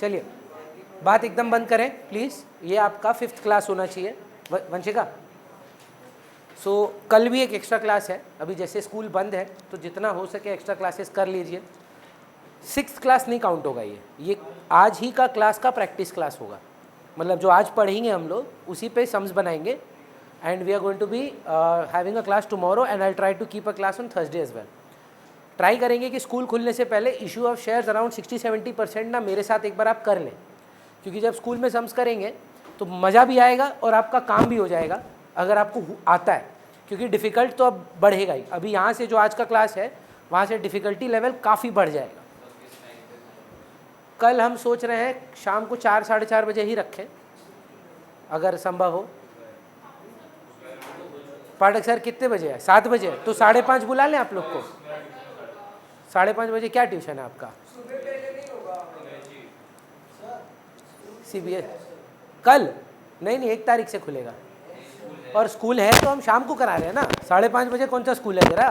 चलिए बात एकदम बंद करें प्लीज़। ये आपका 5th क्लास होना चाहिए वंशिका। कल भी एक एक्स्ट्रा क्लास है, अभी जैसे स्कूल बंद है तो जितना हो सके एक्स्ट्रा क्लासेस कर लीजिए। 6th क्लास नहीं काउंट होगा, ये आज ही का क्लास का प्रैक्टिस क्लास होगा, मतलब जो आज पढ़ेंगे हम लोग उसी पे सम्स बनाएंगे। And we are going to be having a class tomorrow and I try to keep a class on Thursday as well. Try करेंगे कि स्कूल खुलने से पहले इशू ऑफ शेयर्स अराउंड 60-70% ना मेरे साथ एक बार आप कर लें, क्योंकि जब स्कूल में सम्स करेंगे तो मज़ा भी आएगा और आपका काम भी हो जाएगा अगर आपको आता है, क्योंकि डिफ़िकल्ट तो अब बढ़ेगा ही। अभी यहाँ से जो आज का क्लास है वहाँ से डिफ़िकल्टी लेवल काफ़ी बढ़ जाएगा। कल हम सोच रहे हैं शाम को 4-4:30 बजे ही रखें अगर संभव हो। पाठक सर कितने बजे है? 7 बजे है तो 5:30 बुला लें आप लोग को। 5:30 बजे क्या ट्यूशन है आपका? CBS कल नहीं 1 तारीख से खुलेगा और स्कूल है तो हम शाम को करा रहे हैं ना। 5:30 बजे कौन सा स्कूल है जरा?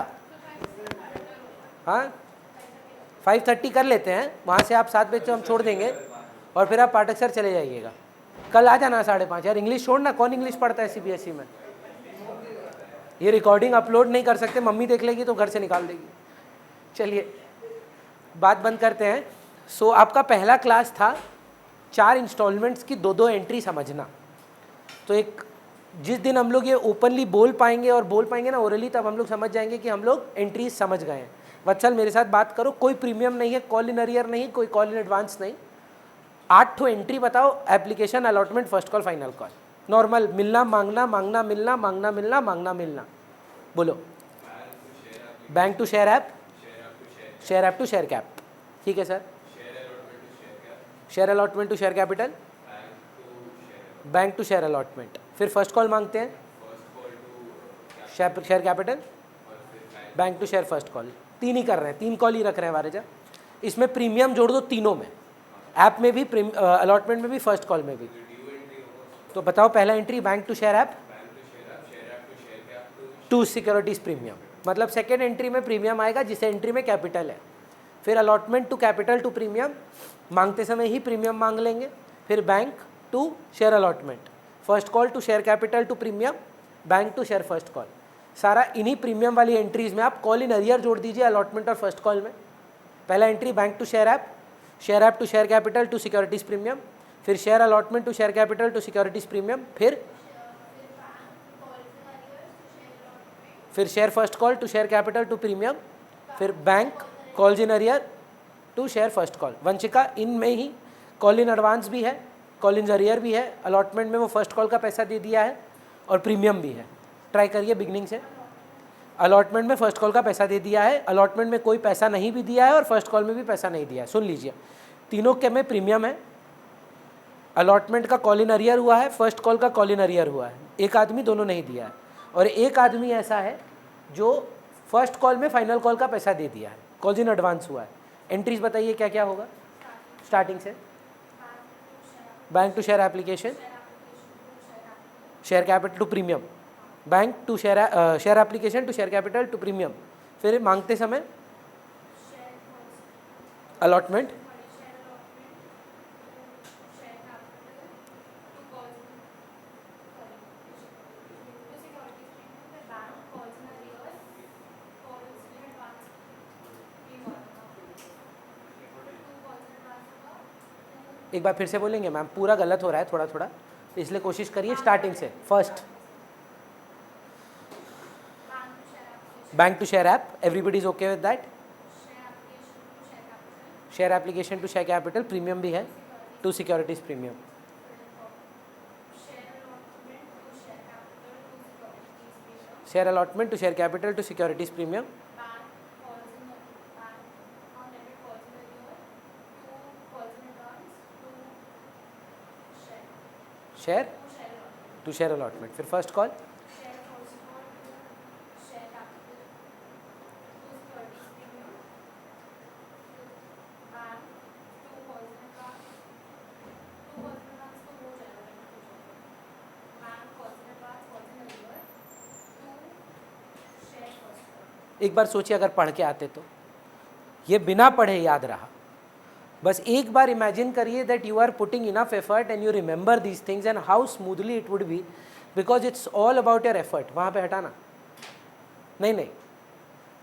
हाँ 5:30 कर लेते हैं, वहाँ से आप 7 बजे से हम छोड़ देंगे और फिर आप पाठक सर चले जाइएगा। कल आ जाना 5:30। यार इंग्लिश छोड़ना, कौन इंग्लिश पढ़ता है CBSE में? ये रिकॉर्डिंग अपलोड नहीं कर सकते, मम्मी देख लेगी तो घर से निकाल देगी। चलिए बात बंद करते हैं। आपका पहला क्लास था 4 इंस्टॉलमेंट्स की 2-2 एंट्री समझना। तो एक जिस दिन हम लोग ये ओपनली बोल पाएंगे ना ओरली, तब हम लोग समझ जाएंगे कि हम लोग एंट्रीज समझ गए हैं। वत्सल मेरे साथ बात करो, कोई प्रीमियम नहीं है, कॉल इन अरियर नहीं, कोई कॉल इन एडवांस नहीं। 8 एंट्री बताओ, application, allotment, first call, final call. Normal मिलना मांगना, मांगना मिलना, मांगना मिलना, मांगना मिलना। बोलो। Bank to share app, share app to share cap, ठीक है sir. Share allotment to share capital, bank to share allotment. फिर फर्स्ट कॉल मांगते हैं, share capital, bank to share first call. 3 ही कर रहे हैं, 3 कॉल ही रख रहे हैं वारेजा। इसमें प्रीमियम जोड़ दो तीनों में, ऐप में भी, अलॉटमेंट में भी, फर्स्ट कॉल में भी। तो बताओ पहला entry bank to share app to securities premium, मतलब सेकेंड एंट्री में प्रीमियम आएगा जिस एंट्री में कैपिटल है। फिर allotment to capital to premium, मांगते समय ही प्रीमियम मांग लेंगे। फिर bank to share allotment, first call to share capital to premium, bank to share first call. सारा इन्हीं प्रीमियम वाली एंट्रीज में आप कॉल इन अरियर जोड़ दीजिए अलॉटमेंट और फर्स्ट कॉल में। पहला entry bank to share app to share capital to securities premium, फिर share allotment to share capital to securities premium, फिर share first call to share capital to premium, फिर bank calls in arrear to share first call. Vanshika इनमें ही call in advance भी है, call in arrear भी है, allotment में वो फर्स्ट कॉल का पैसा दे दिया है और प्रीमियम भी है। ट्राई करिए बिगनिंग से। अलॉटमेंट में फर्स्ट कॉल का पैसा दे दिया है, अलॉटमेंट में कोई पैसा नहीं भी दिया है और फर्स्ट कॉल में भी पैसा नहीं दिया है। सुन लीजिए, तीनों के में प्रीमियम है, अलॉटमेंट का कॉल इन अरियर हुआ है, फर्स्ट कॉल का कॉल इन अरियर हुआ है। एक आदमी दोनों नहीं दिया है और एक आदमी ऐसा है जो फर्स्ट कॉल में फाइनल कॉल का पैसा दे दिया है, कॉल इन एडवांस हुआ है। एंट्रीज बताइए क्या क्या होगा स्टार्टिंग से? Bank to share application, share capital to premium, bank to share application to share capital to premium. फिर मांगते समय अलॉटमेंट, एक बार फिर से बोलेंगे मैम? पूरा गलत हो रहा है थोड़ा थोड़ा, इसलिए कोशिश करिए स्टार्टिंग से। First bank to share app, everybody is okay with that. Share application to share capital, premium भी है, to securities premium. Share allotment to share capital to securities premium, share to share allotment. फिर first call, एक बार सोचिए अगर पढ़ के आते तो। ये बिना पढ़े याद रहा, बस एक बार इमेजिन करिए that you are putting enough effort and you remember these things and how smoothly it would be, because it's all about your effort. वहाँ पे हटाना नहीं, नहीं,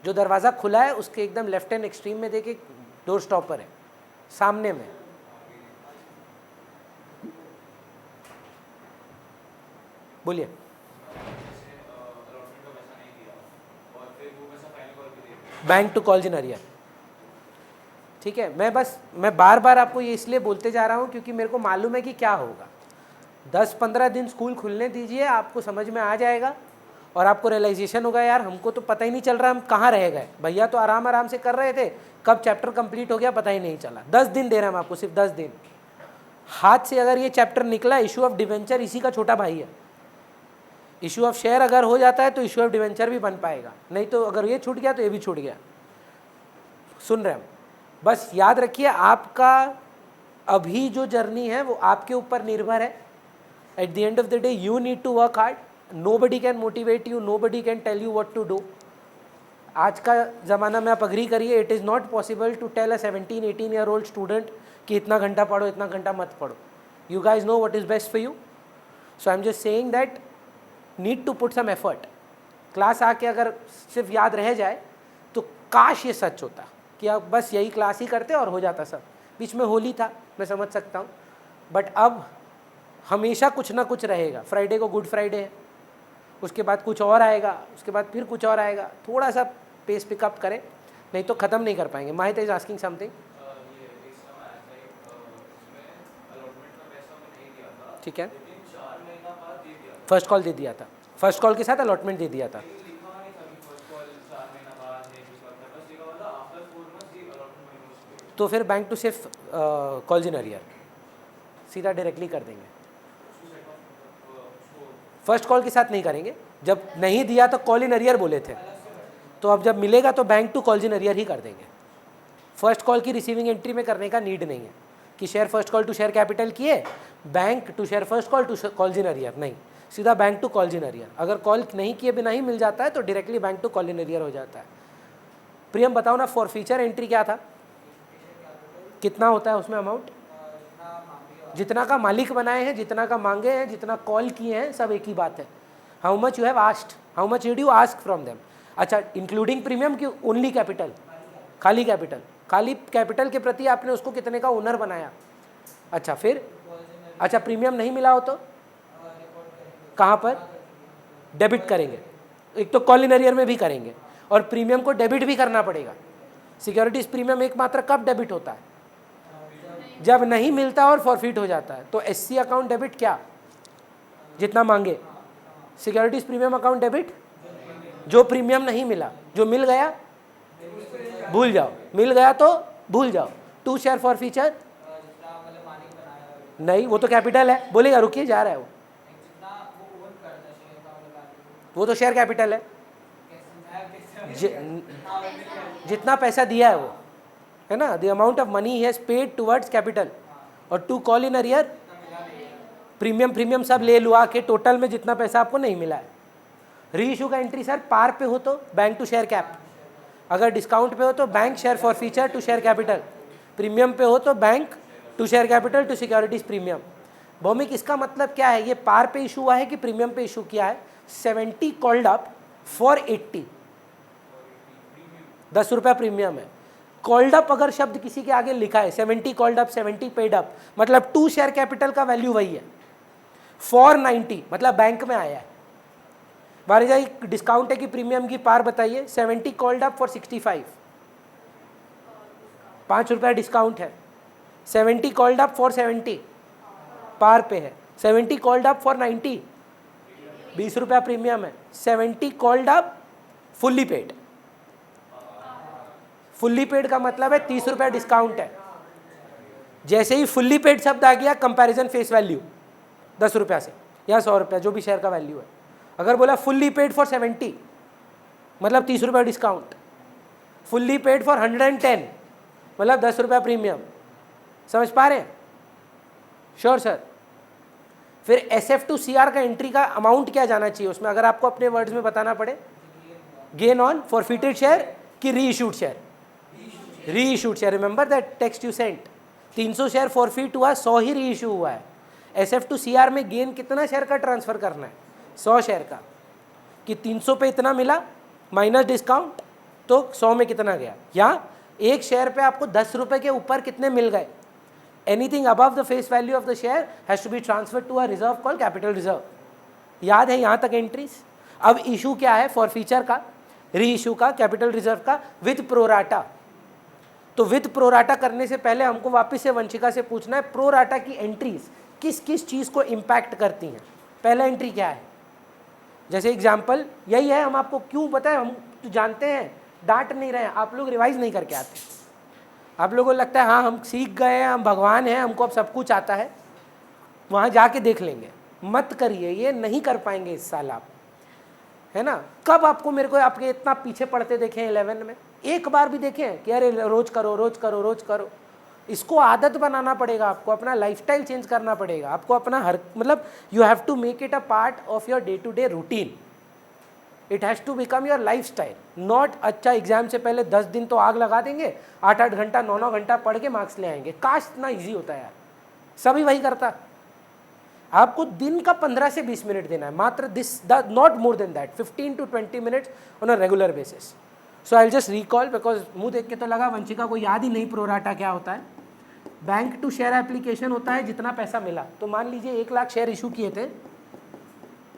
जो दरवाज़ा खुला है उसके एकदम लेफ्ट हैंड एक्सट्रीम में देखिए डोर स्टॉपर है सामने में। बोलिए। Bank to calls in arrear, ठीक है। मैं बार बार आपको ये इसलिए बोलते जा रहा हूँ क्योंकि मेरे को मालूम है कि क्या होगा। 10-15 दिन स्कूल खुलने दीजिए, आपको समझ में आ जाएगा और आपको रियलाइजेशन होगा यार हमको तो पता ही नहीं चल रहा हम कहाँ रह गए। भैया तो आराम आराम से कर रहे थे, कब चैप्टर कंप्लीट हो गया पता ही नहीं चला। 10 दिन दे रहे हैं हम आपको, सिर्फ 10 दिन। हाथ से अगर ये चैप्टर निकला, इशू ऑफ डिवेंचर इसी का छोटा भाई है। इशू ऑफ शेयर अगर हो जाता है तो इशू ऑफ डिवेंचर भी बन पाएगा, नहीं तो अगर ये छूट गया तो ये भी छूट गया। सुन रहे हम? बस याद रखिए आपका अभी जो जर्नी है वो आपके ऊपर निर्भर है। At the end of the day you need to work hard, nobody can motivate you, nobody can tell you what to do. आज का ज़माना में आप अग्री करिए, it is not possible to tell a 17-18 year old student कि इतना घंटा पढ़ो, इतना घंटा मत पढ़ो। You guys know what is best for you, so I am just saying that need to put some effort. Class आके अगर सिर्फ याद रह जाए तो काश ये सच होता कि आप बस यही क्लास ही करते और हो जाता सब। बीच में होली था, मैं समझ सकता हूँ, बट अब हमेशा कुछ ना कुछ रहेगा। फ्राइडे को गुड फ्राइडे है, उसके बाद कुछ और आएगा, उसके बाद फिर कुछ और आएगा। थोड़ा सा पेस पिकअप करें, नहीं तो ख़त्म नहीं कर पाएंगे। माहित इज आस्किंग समथिंग। ठीक है, फर्स्ट कॉल दे दिया था, फर्स्ट कॉल के साथ अलॉटमेंट दे दिया था। तो फिर बैंक टू सिर्फ कॉलेज इन अरियर सीधा डायरेक्टली कर देंगे। फर्स्ट कॉल के साथ नहीं करेंगे, जब नहीं दिया तो कॉल इन अरियर बोले थे, तो अब जब मिलेगा तो bank to calls in arrear ही कर देंगे। फर्स्ट कॉल की रिसीविंग एंट्री में करने का नीड नहीं है कि share first call to share capital किए, bank to share first call to calls in arrear, नहीं, सीधा bank to calls in arrear. अगर कॉल नहीं किए बिना ही मिल जाता है तो directly bank to calls in arrear हो जाता है। प्रियम बताओ ना, फॉर फ्यूचर एंट्री क्या था, कितना होता है उसमें अमाउंट? जितना का मालिक बनाए हैं, जितना का मांगे हैं, जितना कॉल किए हैं, सब एक ही बात है। How much you have asked, how much did you ask from them. अच्छा, इंक्लूडिंग प्रीमियम की ओनली कैपिटल, खाली कैपिटल, खाली कैपिटल के प्रति आपने उसको कितने का ओनर बनाया। अच्छा फिर, अच्छा प्रीमियम नहीं मिला हो तो कहाँ पर डेबिट करेंगे? एक तो कॉल इन अरियर में भी करेंगे और प्रीमियम को डेबिट भी करना पड़ेगा। सिक्योरिटीज प्रीमियम एकमात्र कब डेबिट होता है? जब नहीं मिलता और फॉरफिट हो जाता है। तो एससी अकाउंट डेबिट क्या, जितना मांगे। सिक्योरिटीज प्रीमियम अकाउंट डेबिट, जो प्रीमियम नहीं मिला, जो मिल गया भूल जाओ, मिल गया तो भूल जाओ। टू शेयर फॉर फीचर नहीं, वो तो कैपिटल है, बोलेगा रुकिए जा रहा है वो तो शेयर कैपिटल है। जितना पैसा दिया है वो है ना, the amount of money he has paid towards capital. और to call in arrear premium सब ले लुआ के टोटल में जितना पैसा आपको नहीं मिला है। री इशू का एंट्री सर पार पे हो तो बैंक टू शेयर कैप, अगर डिस्काउंट पे हो तो bank share forfeiture to share capital, premium पे हो तो bank to share capital to securities premium. Bhowmik इसका मतलब क्या है, ये पार पे इशू हुआ है कि प्रीमियम पे इशू किया है। 70 कॉल्ड अप फॉर 80, 10 रुपया प्रीमियम है। कॉल्ड अप अगर शब्द किसी के आगे लिखा है 70 कॉल्ड अप 70 पेड अप, मतलब टू शेयर कैपिटल का वैल्यू वही है। फॉर 90 मतलब बैंक में आया है। बारी जाई डिस्काउंट है कि प्रीमियम की पार बताइए। 70 कॉल्ड अप फॉर 65, 5 रुपया डिस्काउंट है। 70 कॉल्ड अप फॉर 70 पार पे है। 70 कॉल्ड अप फॉर 90, 20 रुपया प्रीमियम है। 70 called up fully paid, fully paid का मतलब है 30 रुपया डिस्काउंट है। जैसे ही फुल्ली पेड शब्द आ गया, कंपैरिजन फेस वैल्यू 10 रुपया से या 100 रुपया, जो भी शेयर का वैल्यू है। अगर बोला फुल्ली पेड फॉर 70 मतलब 30 रुपया डिस्काउंट, फुल्ली पेड फॉर 110 मतलब 10 रुपया प्रीमियम। समझ पा रहे हैं? Sure sir. फिर SF टू CR का एंट्री का अमाउंट क्या जाना चाहिए उसमें, अगर आपको अपने वर्ड्स में बताना पड़े? गेन ऑन फॉरफिटेड शेयर कि री इशूड शेयर? री issued share. Remember that text you sent, 300 share forfeit हुआ, 100 ही री इशू हुआ है। SF टू CR में गेन कितना शेयर का ट्रांसफर करना है? 100 शेयर का, कि 300 पे इतना मिला माइनस डिस्काउंट, तो 100 में कितना गया। या एक शेयर पे आपको 10 रुपए के ऊपर कितने मिल गए, anything above the face value of the share has to be transfer to a reserve called capital reserve. याद है यहाँ तक एंट्रीज। अब इशू क्या है? फॉरफीचर का, री इशू का, कैपिटल रिजर्व का, विद प्रोराटा। तो विद प्रोराटा करने से पहले हमको वापस से वंशिका से पूछना है प्रोराटा की एंट्रीज किस किस चीज़ को इम्पैक्ट करती हैं। पहला एंट्री क्या है? जैसे एग्जाम्पल यही है, हम आपको क्यों बताएं, हम तो जानते हैं, डांट नहीं रहे हैं, आप लोग रिवाइज नहीं करके आते। आप लोगों को लगता है हाँ हम सीख गए हैं, हम भगवान हैं, हमको अब सब कुछ आता है, वहाँ जाके देख लेंगे। मत करिए, ये नहीं कर पाएंगे इस साल आप, है ना। कब आपको मेरे को आपके इतना पीछे पड़ते देखें 11 में? एक बार भी देखें कि अरे रोज करो रोज करो रोज करो। इसको आदत बनाना पड़ेगा, आपको अपना लाइफस्टाइल चेंज करना पड़ेगा, आपको अपना हर मतलब you have to make it a part of your day to day routine. It has to become your life style, not अच्छा एग्जाम से पहले 10 दिन तो आग लगा देंगे, 8-8 घंटा 9-9 घंटा पढ़ के मार्क्स ले आएंगे। काश इतना ईजी होता है यार, सभी वही करता। आपको दिन का 15 से 20 मिनट देना है मात्र, this not more than that, 15 to 20 minutes on a regular basis. So I just recall, because मुंह देख के तो लगा वंशिका को याद ही नहीं प्रोराटा क्या होता है। बैंक टू शेयर एप्लीकेशन होता है जितना पैसा मिला। तो मान लीजिए 1 लाख शेयर इशू किए थे,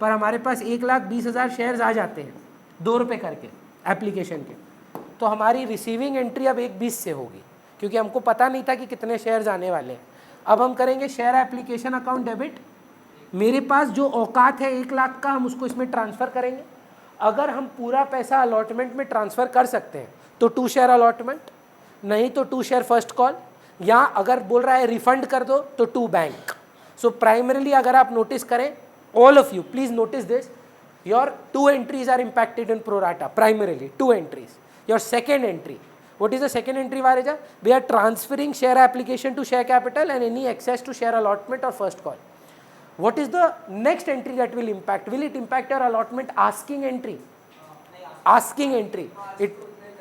पर हमारे पास 1,20,000 शेयर्स आ जाते हैं 2 रुपये करके एप्लीकेशन के, तो हमारी रिसीविंग एंट्री अब 1,20 से होगी, क्योंकि हमको पता नहीं था कि कितने शेयर्स आने वाले हैं। अब हम करेंगे शेयर एप्लीकेशन अकाउंट डेबिट। मेरे पास जो औकात है 1 लाख का, हम उसको इसमें ट्रांसफ़र करेंगे। अगर हम पूरा पैसा अलॉटमेंट में ट्रांसफ़र कर सकते हैं तो 2 शेयर अलॉटमेंट, नहीं तो 2 शेयर फर्स्ट कॉल, या अगर बोल रहा है रिफंड कर दो तो 2 बैंक। सो प्राइमरीली अगर आप नोटिस करें, all of you please notice this, your 2 entries are impacted in pro rata, primarily 2 entries. Your second entry, what is the second entry, Vareja? We are transferring share application to share capital and any excess to share allotment or first call. What is the next entry that will impact? Will it impact your allotment asking entry? Asking entry, it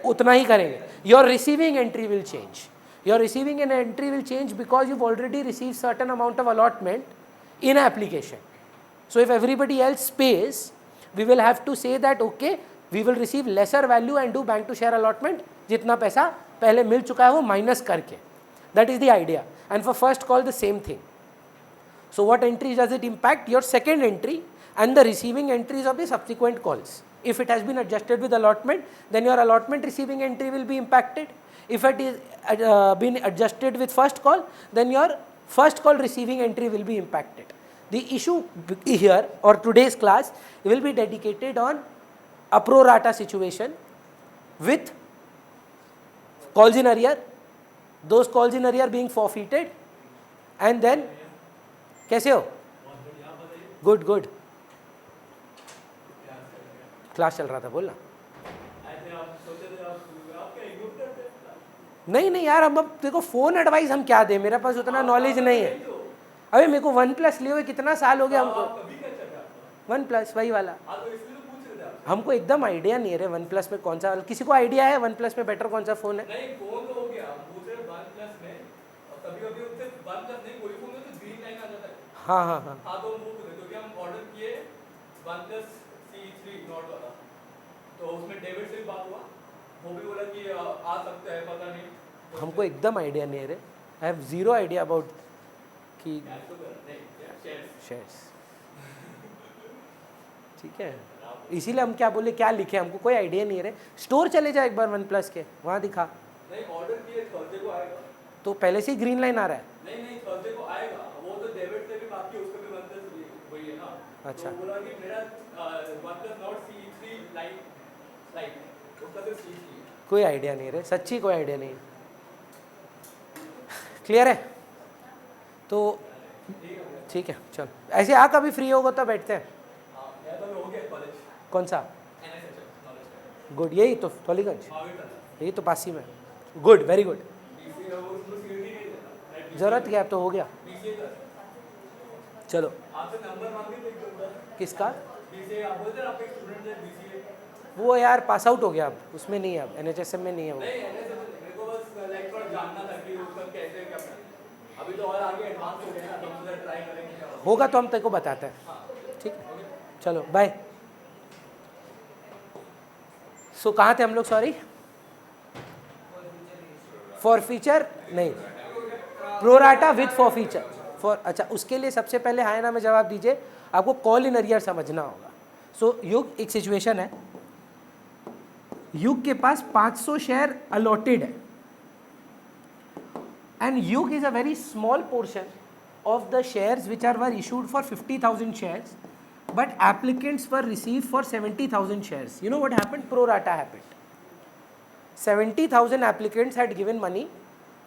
utna hi karenge. Your receiving entry will change. Your receiving entry will change because you've already received certain amount of allotment in application. So if everybody else pays, we will have to say that okay, we will receive lesser value and do bank to share allotment, जितना पैसा पहले मिल चुका है वो minus करके. That is the idea. And for first call the same thing. So what entry does it impact? Your second entry and the receiving entries of the subsequent calls. If it has been adjusted with allotment, then your allotment receiving entry will be impacted. If it is been adjusted with first call, then your first call receiving entry will be impacted. The issue here or today's class will be dedicated on a pro rata situation with calls in arrear, those calls in arrear being forfeited, and then कैसे हो? Good good, class चल रहा था, बोलना। नहीं नहीं यार, हम अब देखो फ़ोन एडवाइस हम क्या दें, मेरे पास उतना नॉलेज नहीं है। अबे मेरे को OnePlus लिए हुए कितना साल हो गया हमको। OnePlus वही वाला, हमको एकदम आइडिया नहीं है रे OnePlus में कौन सा। किसी को आइडिया है OnePlus में बेटर कौन सा फ़ोन है? नहीं, फोन तो हो गया, पूछ रहे OnePlus में, और कभी-कभी उससे OnePlus नहीं, कोई फोन में तो ग्रीन लाइन आ जाता है। हाँ हाँ हाँ हाँ, तो वो क्योंकि हम ऑर्डर किए OnePlus C3 नॉट वाला, तो उसमें डेविड से बात हुआ, वो भी बोला कि आ सकता है, पता नहीं। हमको एकदम आइडिया नहीं है रे, I have zero idea about कि शेयर्स। ठीक है, इसीलिए हम क्या बोले, क्या लिखे, हमको कोई आइडिया नहीं है रे। स्टोर चले जाए एक बार OnePlus के, वहाँ दिखा। नहीं, ऑर्डर किए, थर्सडे को आएगा। तो पहले से ही ग्रीन लाइन आ रहा है? नहीं नहीं, थर्सडे को आएगा। वो तो डेविड से भी बात की, उसका भी OnePlus वही है ना। अच्छा, तो बोला कि मेरा OnePlus नॉट C3 लाइट है, उसका सिर्फ C3 है। कोई आइडिया नहीं रे, सच्ची कोई आइडिया नहीं। क्लियर है? तो ठीक है, चल ऐसे आ, कभी फ्री होगा तो बैठते हैं। कौन सा? गुड, यही तो टॉलीगंज, यही तो पासी में। Good, very good. जरूरत क्या, तो हो गया। चलो, किसका? वो यार पास आउट हो गया, अब उसमें नहीं है, अब NHSM में नहीं है वो। अभी तो और आगे एडवांस हो गए ना, तो हम उधर ट्राई करेंगे क्या होगा। होगा तो हम तेरे को बताते हैं, ठीक है, चलो बाय। सो कहाँ थे हम लोग, सॉरी, फॉर फीचर नहीं, pro rata with for feature, for, अच्छा उसके लिए सबसे पहले हाय ना में जवाब दीजिए, आपको कॉल इन अरियर समझना होगा। सो युग, एक सिचुएशन है, युग के पास 500 शेयर अलॉटेड है and Yug is a very small portion of the shares which are were issued for 50,000 shares but applicants were received for 70,000 shares. You know what happened? Pro rata happened. 70,000 applicants had given money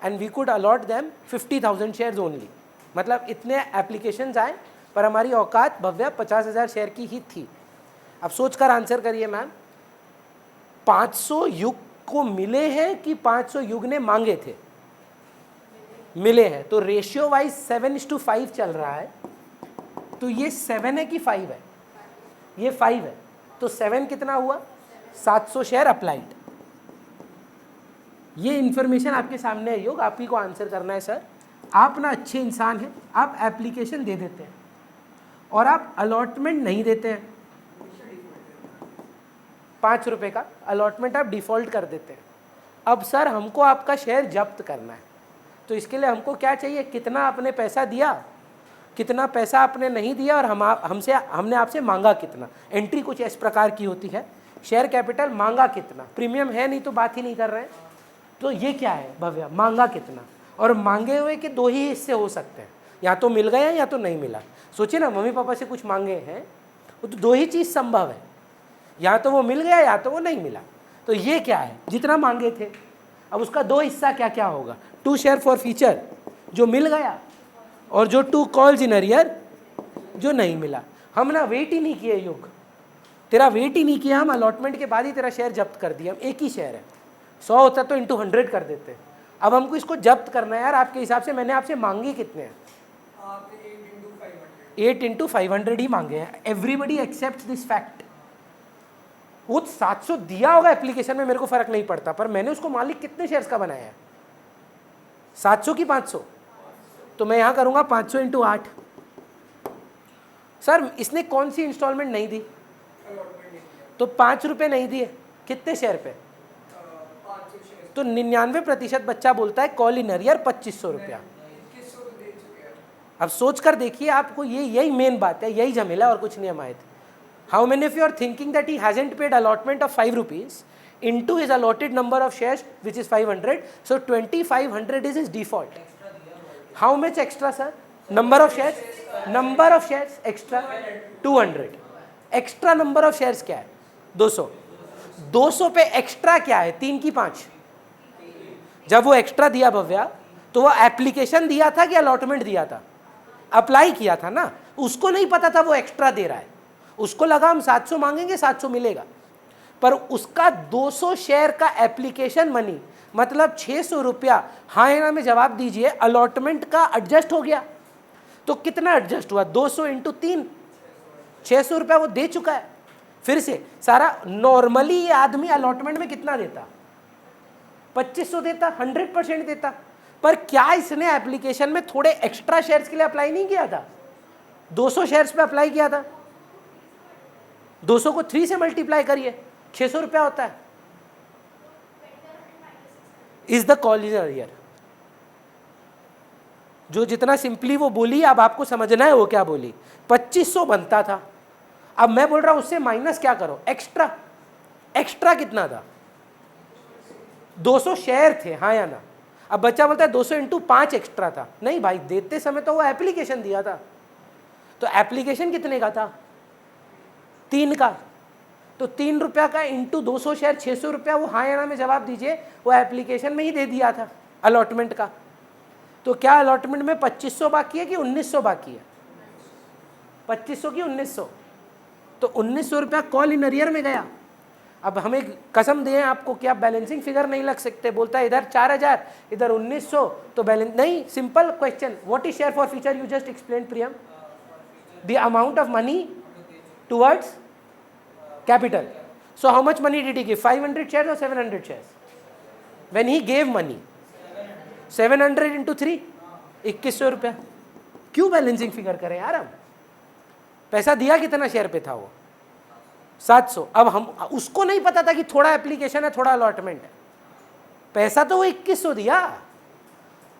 and we could allot them 50,000 shares only. मतलब इतने applications आए पर हमारी औकात Bhavya 50,000 share की ही थी। अब सोच कर आंसर करिए मैम, 500 युग को मिले हैं कि 500 युग ने मांगे थे? मिले हैं, तो रेशियो वाइज 7:5 चल रहा है। तो ये 7 है कि 5 है? ये 5 है, तो 7 कितना हुआ? 700 शेयर अप्लाइड। ये इंफॉर्मेशन आपके सामने है योग, आप ही को आंसर करना है सर। आप ना अच्छे इंसान हैं, आप एप्लीकेशन दे देते हैं और आप अलॉटमेंट नहीं देते हैं। 5 रुपए का अलॉटमेंट आप डिफ़ॉल्ट कर देते हैं। अब सर हमको आपका शेयर जब्त करना है, तो इसके लिए हमको क्या चाहिए? कितना आपने पैसा दिया, कितना पैसा आपने नहीं दिया, और हमने आपसे मांगा कितना। एंट्री कुछ इस प्रकार की होती है, शेयर कैपिटल मांगा कितना, प्रीमियम है नहीं तो बात ही नहीं कर रहे हैं। तो ये क्या है भव्या? मांगा कितना, और मांगे हुए के 2 ही हिस्से हो सकते हैं, या तो मिल गया या तो नहीं मिला। सोचिए ना, मम्मी पापा से कुछ मांगे हैं, वो तो 2 ही चीज़ संभव है, या तो वो मिल गया या तो वो नहीं मिला। तो ये क्या है? जितना मांगे थे, अब उसका 2 हिस्सा क्या क्या होगा? 2 शेयर फॉर फीचर जो मिल गया, और जो 2 कॉल्स इन अरियर जो नहीं मिला। हम ना वेट ही नहीं किए युग, तेरा वेट ही नहीं किया, हम अलॉटमेंट के बाद ही तेरा शेयर जब्त कर दिया। हम एक ही शेयर है, 100 होता तो इंटू 100 कर देते। अब हमको इसको जब्त करना है यार, आपके हिसाब से मैंने आपसे मांगे कितने हैं? 8 इंटू 500 ही मांगे हैं। Everybody accept this fact. वो 700 दिया होगा एप्लीकेशन में, मेरे को फर्क नहीं पड़ता, पर मैंने उसको मालिक कितने शेयर्स का बनाया है? 700 की 500? तो मैं यहाँ करूँगा 500 इंटू 8। सर इसने कौन सी इंस्टॉलमेंट नहीं दी? तो 5 रुपये नहीं दिए, कितने शेयर पे? तो 99% बच्चा बोलता है कॉल इन अरियर 2500 रुपया। अब सोच कर देखिए, आपको यही मेन बात है, यही झमेला और कुछ नहीं हमारे। How many of you are thinking that he hasn't paid allotment of 5 rupees into his allotted number of shares which is 500, so 2500 is his default. How much extra sir? Number of shares extra 200. Extra number of shares क्या है? 200। 200 पे extra क्या है? 3 की 5। जब वो extra दिया भव्या, तो वो एप्लीकेशन दिया था कि अलॉटमेंट दिया था? अप्लाई किया था ना, उसको नहीं पता था वो एक्स्ट्रा दे रहा है। उसको लगा हम 700 मांगेंगे 700 मिलेगा, पर उसका 200 शेयर का एप्लीकेशन मनी मतलब 600 रुपया हाँ या ना में जवाब दीजिए, अलॉटमेंट का एडजस्ट हो गया। तो कितना एडजस्ट हुआ? 200 इंटू 3, 600 रुपया वो दे चुका है। फिर से सारा नॉर्मली ये आदमी अलॉटमेंट में कितना देता? 2500 देता, 100% देता। पर क्या इसने एप्लीकेशन में थोड़े एक्स्ट्रा शेयर्स के लिए अप्लाई नहीं किया था? 200 शेयर्स पे अप्लाई किया था। 200 को 3 से मल्टीप्लाई करिए, 600 रुपया होता है। Is the call in arrear. जो जितना सिंपली वो बोली, अब आपको समझना है वो क्या बोली। 2500 बनता था, अब मैं बोल रहा हूं उससे माइनस क्या करो? एक्स्ट्रा। एक्स्ट्रा कितना था? 200 शेयर थे, हाँ या ना? अब बच्चा बोलता है 200 इंटू 5 एक्स्ट्रा था। नहीं भाई, देते समय तो वो एप्लीकेशन दिया था। तो एप्लीकेशन कितने का था? 3 का। तो 3 रुपया का इंटू 200 शेयर 600 रुपया, वो हाँ या ना में जवाब दीजिए। वो एप्लीकेशन में ही दे दिया था अलॉटमेंट का। तो क्या अलॉटमेंट में 2500 बाकी है कि 1900 बाकी है? 2500 की 1900, तो 1900 रुपया कॉल इन अरियर में गया। अब हमें कसम दें आपको कि आप बैलेंसिंग फिगर नहीं लग सकते। बोलता है इधर 4000 इधर 1900, तो बैलेंस नहीं। Simple question, what is share for future? You just explain Priyam. The amount of money towards capital. So how much money did he give? 500 shares or 700 shares? When he gave money, 700 into 3, 2100 रुपया। क्यों balancing figure करें यार हम? पैसा दिया कितना share पे था वो? 700। अब हम उसको नहीं पता था कि थोड़ा एप्लीकेशन है, थोड़ा अलॉटमेंट है, पैसा तो वो 2100 दिया।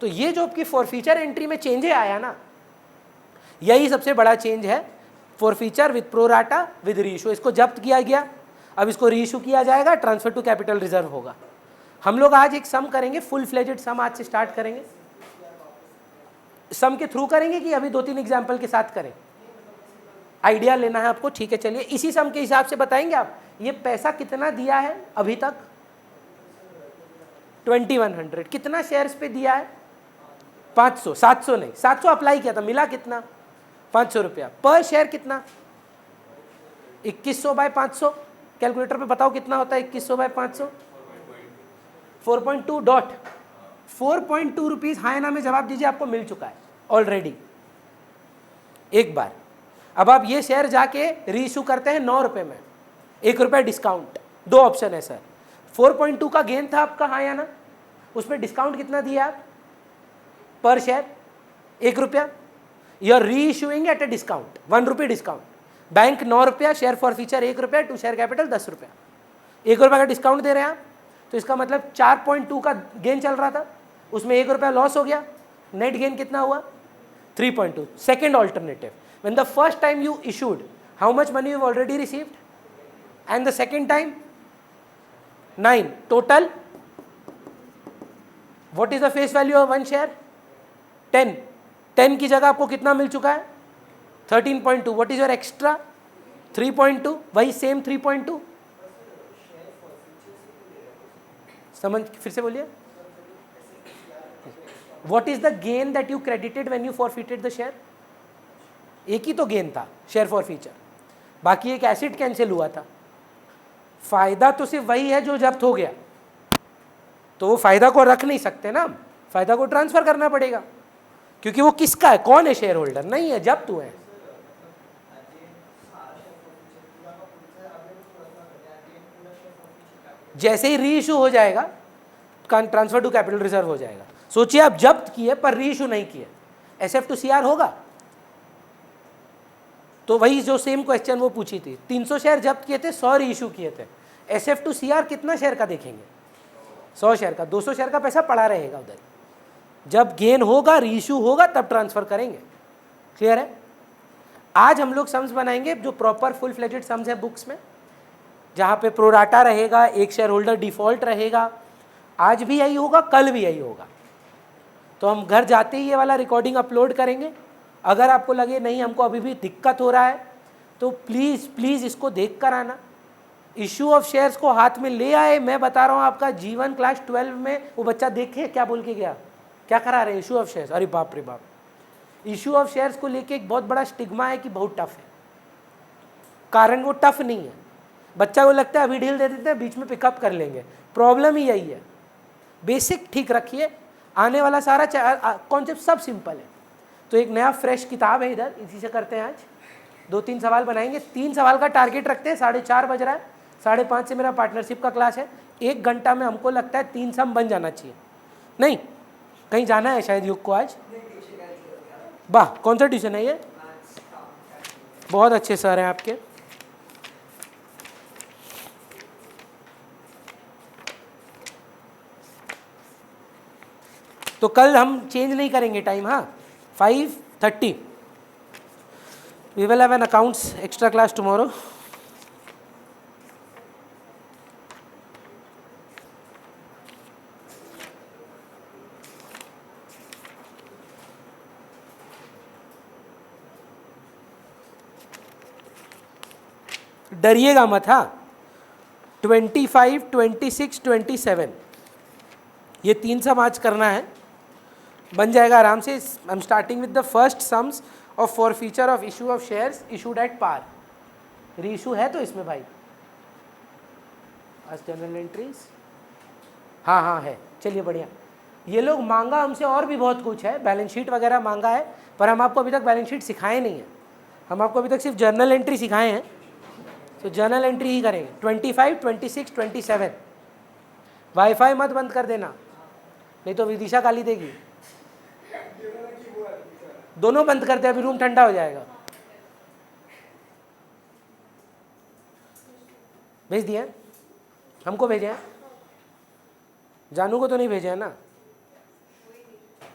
तो ये जो आपकी फॉरफीचर एंट्री में चेंज आया ना, यही सबसे बड़ा चेंज है। Forfeiture with pro rata with reissue, इसको जब्त किया गया, अब इसको रीइशू किया जाएगा, ट्रांसफर टू कैपिटल रिजर्व होगा। हम लोग आज एक सम करेंगे, फुल फ्लेजेड सम आज से स्टार्ट करेंगे। सम के थ्रू करेंगे कि अभी 2-3 एग्जाम्पल के साथ करें? आइडिया लेना है आपको, ठीक है। चलिए इसी सम के हिसाब से बताएंगे आप ये पैसा कितना दिया है अभी तक? 2100। कितना शेयर्स पे दिया है? 500। 700 नहीं, 700 अप्लाई किया था, मिला कितना? 500 रुपया। पर शेयर कितना? 2100 बाय 500। कैलकुलेटर पे बताओ कितना होता है 2100 बाय 500? 4.2 dot 4.2 rupees. हाँ ना में जवाब दीजिए, आपको मिल चुका है ऑलरेडी एक बार। अब आप ये शेयर जाके रीइशू करते हैं 9 रुपए में, 1 रुपया डिस्काउंट। 2 ऑप्शन है सर, 4.2 का गेन था आपका, हाँ या ना? उसमें डिस्काउंट कितना दिया आप पर शेयर? 1 रुपया। You are reissuing at a discount, 1 रुपये डिस्काउंट। बैंक 9 रुपया, शेयर फॉर फीचर 1 रुपया, टू शेयर कैपिटल 10 रुपया। 1 रुपया का डिस्काउंट दे रहे हैं आप, तो इसका मतलब 4.2 का गेन चल रहा था, उसमें 1 रुपया लॉस हो गया। नेट गेन कितना हुआ? 3.2। Second alternative, when the first time you issued, how much money you've already received? And the second time? 9. Total? What is the face value of one share? 10. 10 की जगह आपको कितना मिल चुका है? 13.2. What is your extra? 3.2. वही same 3.2। समझ, फिर से बोलिए। What is the gain that you credited when you forfeited the share? एक ही तो गेन था शेयर फॉर फीचर, बाकी एक एसिड कैंसिल हुआ था। फायदा तो सिर्फ वही है जो जब्त हो गया, तो वो फायदा को रख नहीं सकते ना, फायदा को ट्रांसफर करना पड़ेगा, क्योंकि वो किसका है, कौन है शेयर होल्डर? नहीं है, जब्त हुए हैं। जैसे ही रीइशू हो जाएगा ट्रांसफर टू कैपिटल रिजर्व हो जाएगा। सोचिए आप जब्त किए पर रीइशू नहीं किए, SF टू CR होगा? तो वही जो सेम क्वेश्चन वो पूछी थी, 300 शेयर जब्त किए थे, 100 रीइशू किए थे, SF टू CR कितना शेयर का देखेंगे? 100 शेयर का। 200 शेयर का पैसा पड़ा रहेगा उधर, जब गेन होगा रीइशू होगा तब ट्रांसफर करेंगे। क्लियर है? आज हम लोग सम्स बनाएंगे जो प्रॉपर फुल फ्लेजेड सम्स है बुक्स में, जहाँ पे प्रोराटा रहेगा, एक शेयर होल्डर डिफॉल्ट रहेगा। आज भी यही होगा, कल भी यही होगा। तो हम घर जाते ही ये वाला रिकॉर्डिंग अपलोड करेंगे। अगर आपको लगे नहीं हमको अभी भी दिक्कत हो रहा है, तो प्लीज़ प्लीज़ इसको देख कर आना। इशू ऑफ शेयर्स को हाथ में ले आए। मैं बता रहा हूँ आपका जीवन क्लास 12 में वो बच्चा देखे क्या बोल के गया, क्या करा रहे? Issue of shares. अरे बाप रे बाप, इशू ऑफ शेयर्स को लेके एक बहुत बड़ा स्टिग्मा है कि बहुत टफ है। कारण वो टफ नहीं है, बच्चा को लगता है अभी ढील दे देते हैं, बीच में पिकअप कर लेंगे। प्रॉब्लम ही यही है। बेसिक ठीक रखिए, आने वाला सारा कॉन्सेप्ट सब सिंपल है। तो एक नया फ्रेश किताब है इधर, इसी से करते हैं आज। 2-3 सवाल बनाएंगे, 3 सवाल का टारगेट रखते हैं। 4:30 बज रहा है, 5:30 से मेरा पार्टनरशिप का क्लास है। 1 घंटा में हमको लगता है 3 सम बन जाना चाहिए। नहीं, कहीं जाना है शायद युग को आज? वाह, कौन सा ट्यूशन है ये? बहुत अच्छे सर हैं आपके। तो कल हम चेंज नहीं करेंगे टाइम, हाँ 5:30 we will have an accounts extra class tomorrow. डरिएगा मत, हाँ 25, 26, 27 ये 3 सम आज करना है, बन जाएगा आराम से। I am starting with the first sums of forfeiture of issue of shares issued at par. Reissue है तो इसमें भाई आज जनरल एंट्रीज, हाँ हाँ है। चलिए बढ़िया। ये लोग मांगा हमसे और भी बहुत कुछ है, बैलेंस शीट वगैरह मांगा है, पर हम आपको अभी तक बैलेंस शीट सिखाए नहीं है। हम आपको अभी तक सिर्फ जर्नल एंट्री सिखाए हैं, तो जर्नल एंट्री ही करेंगे। 25, 26, 27 वाईफाई मत बंद कर देना, नहीं तो विदिशा गाली देगी। दोनों बंद करते हैं, अभी रूम ठंडा हो जाएगा। भेज दिया हमको, भेजे हैं जानू को तो नहीं भेजे है ना?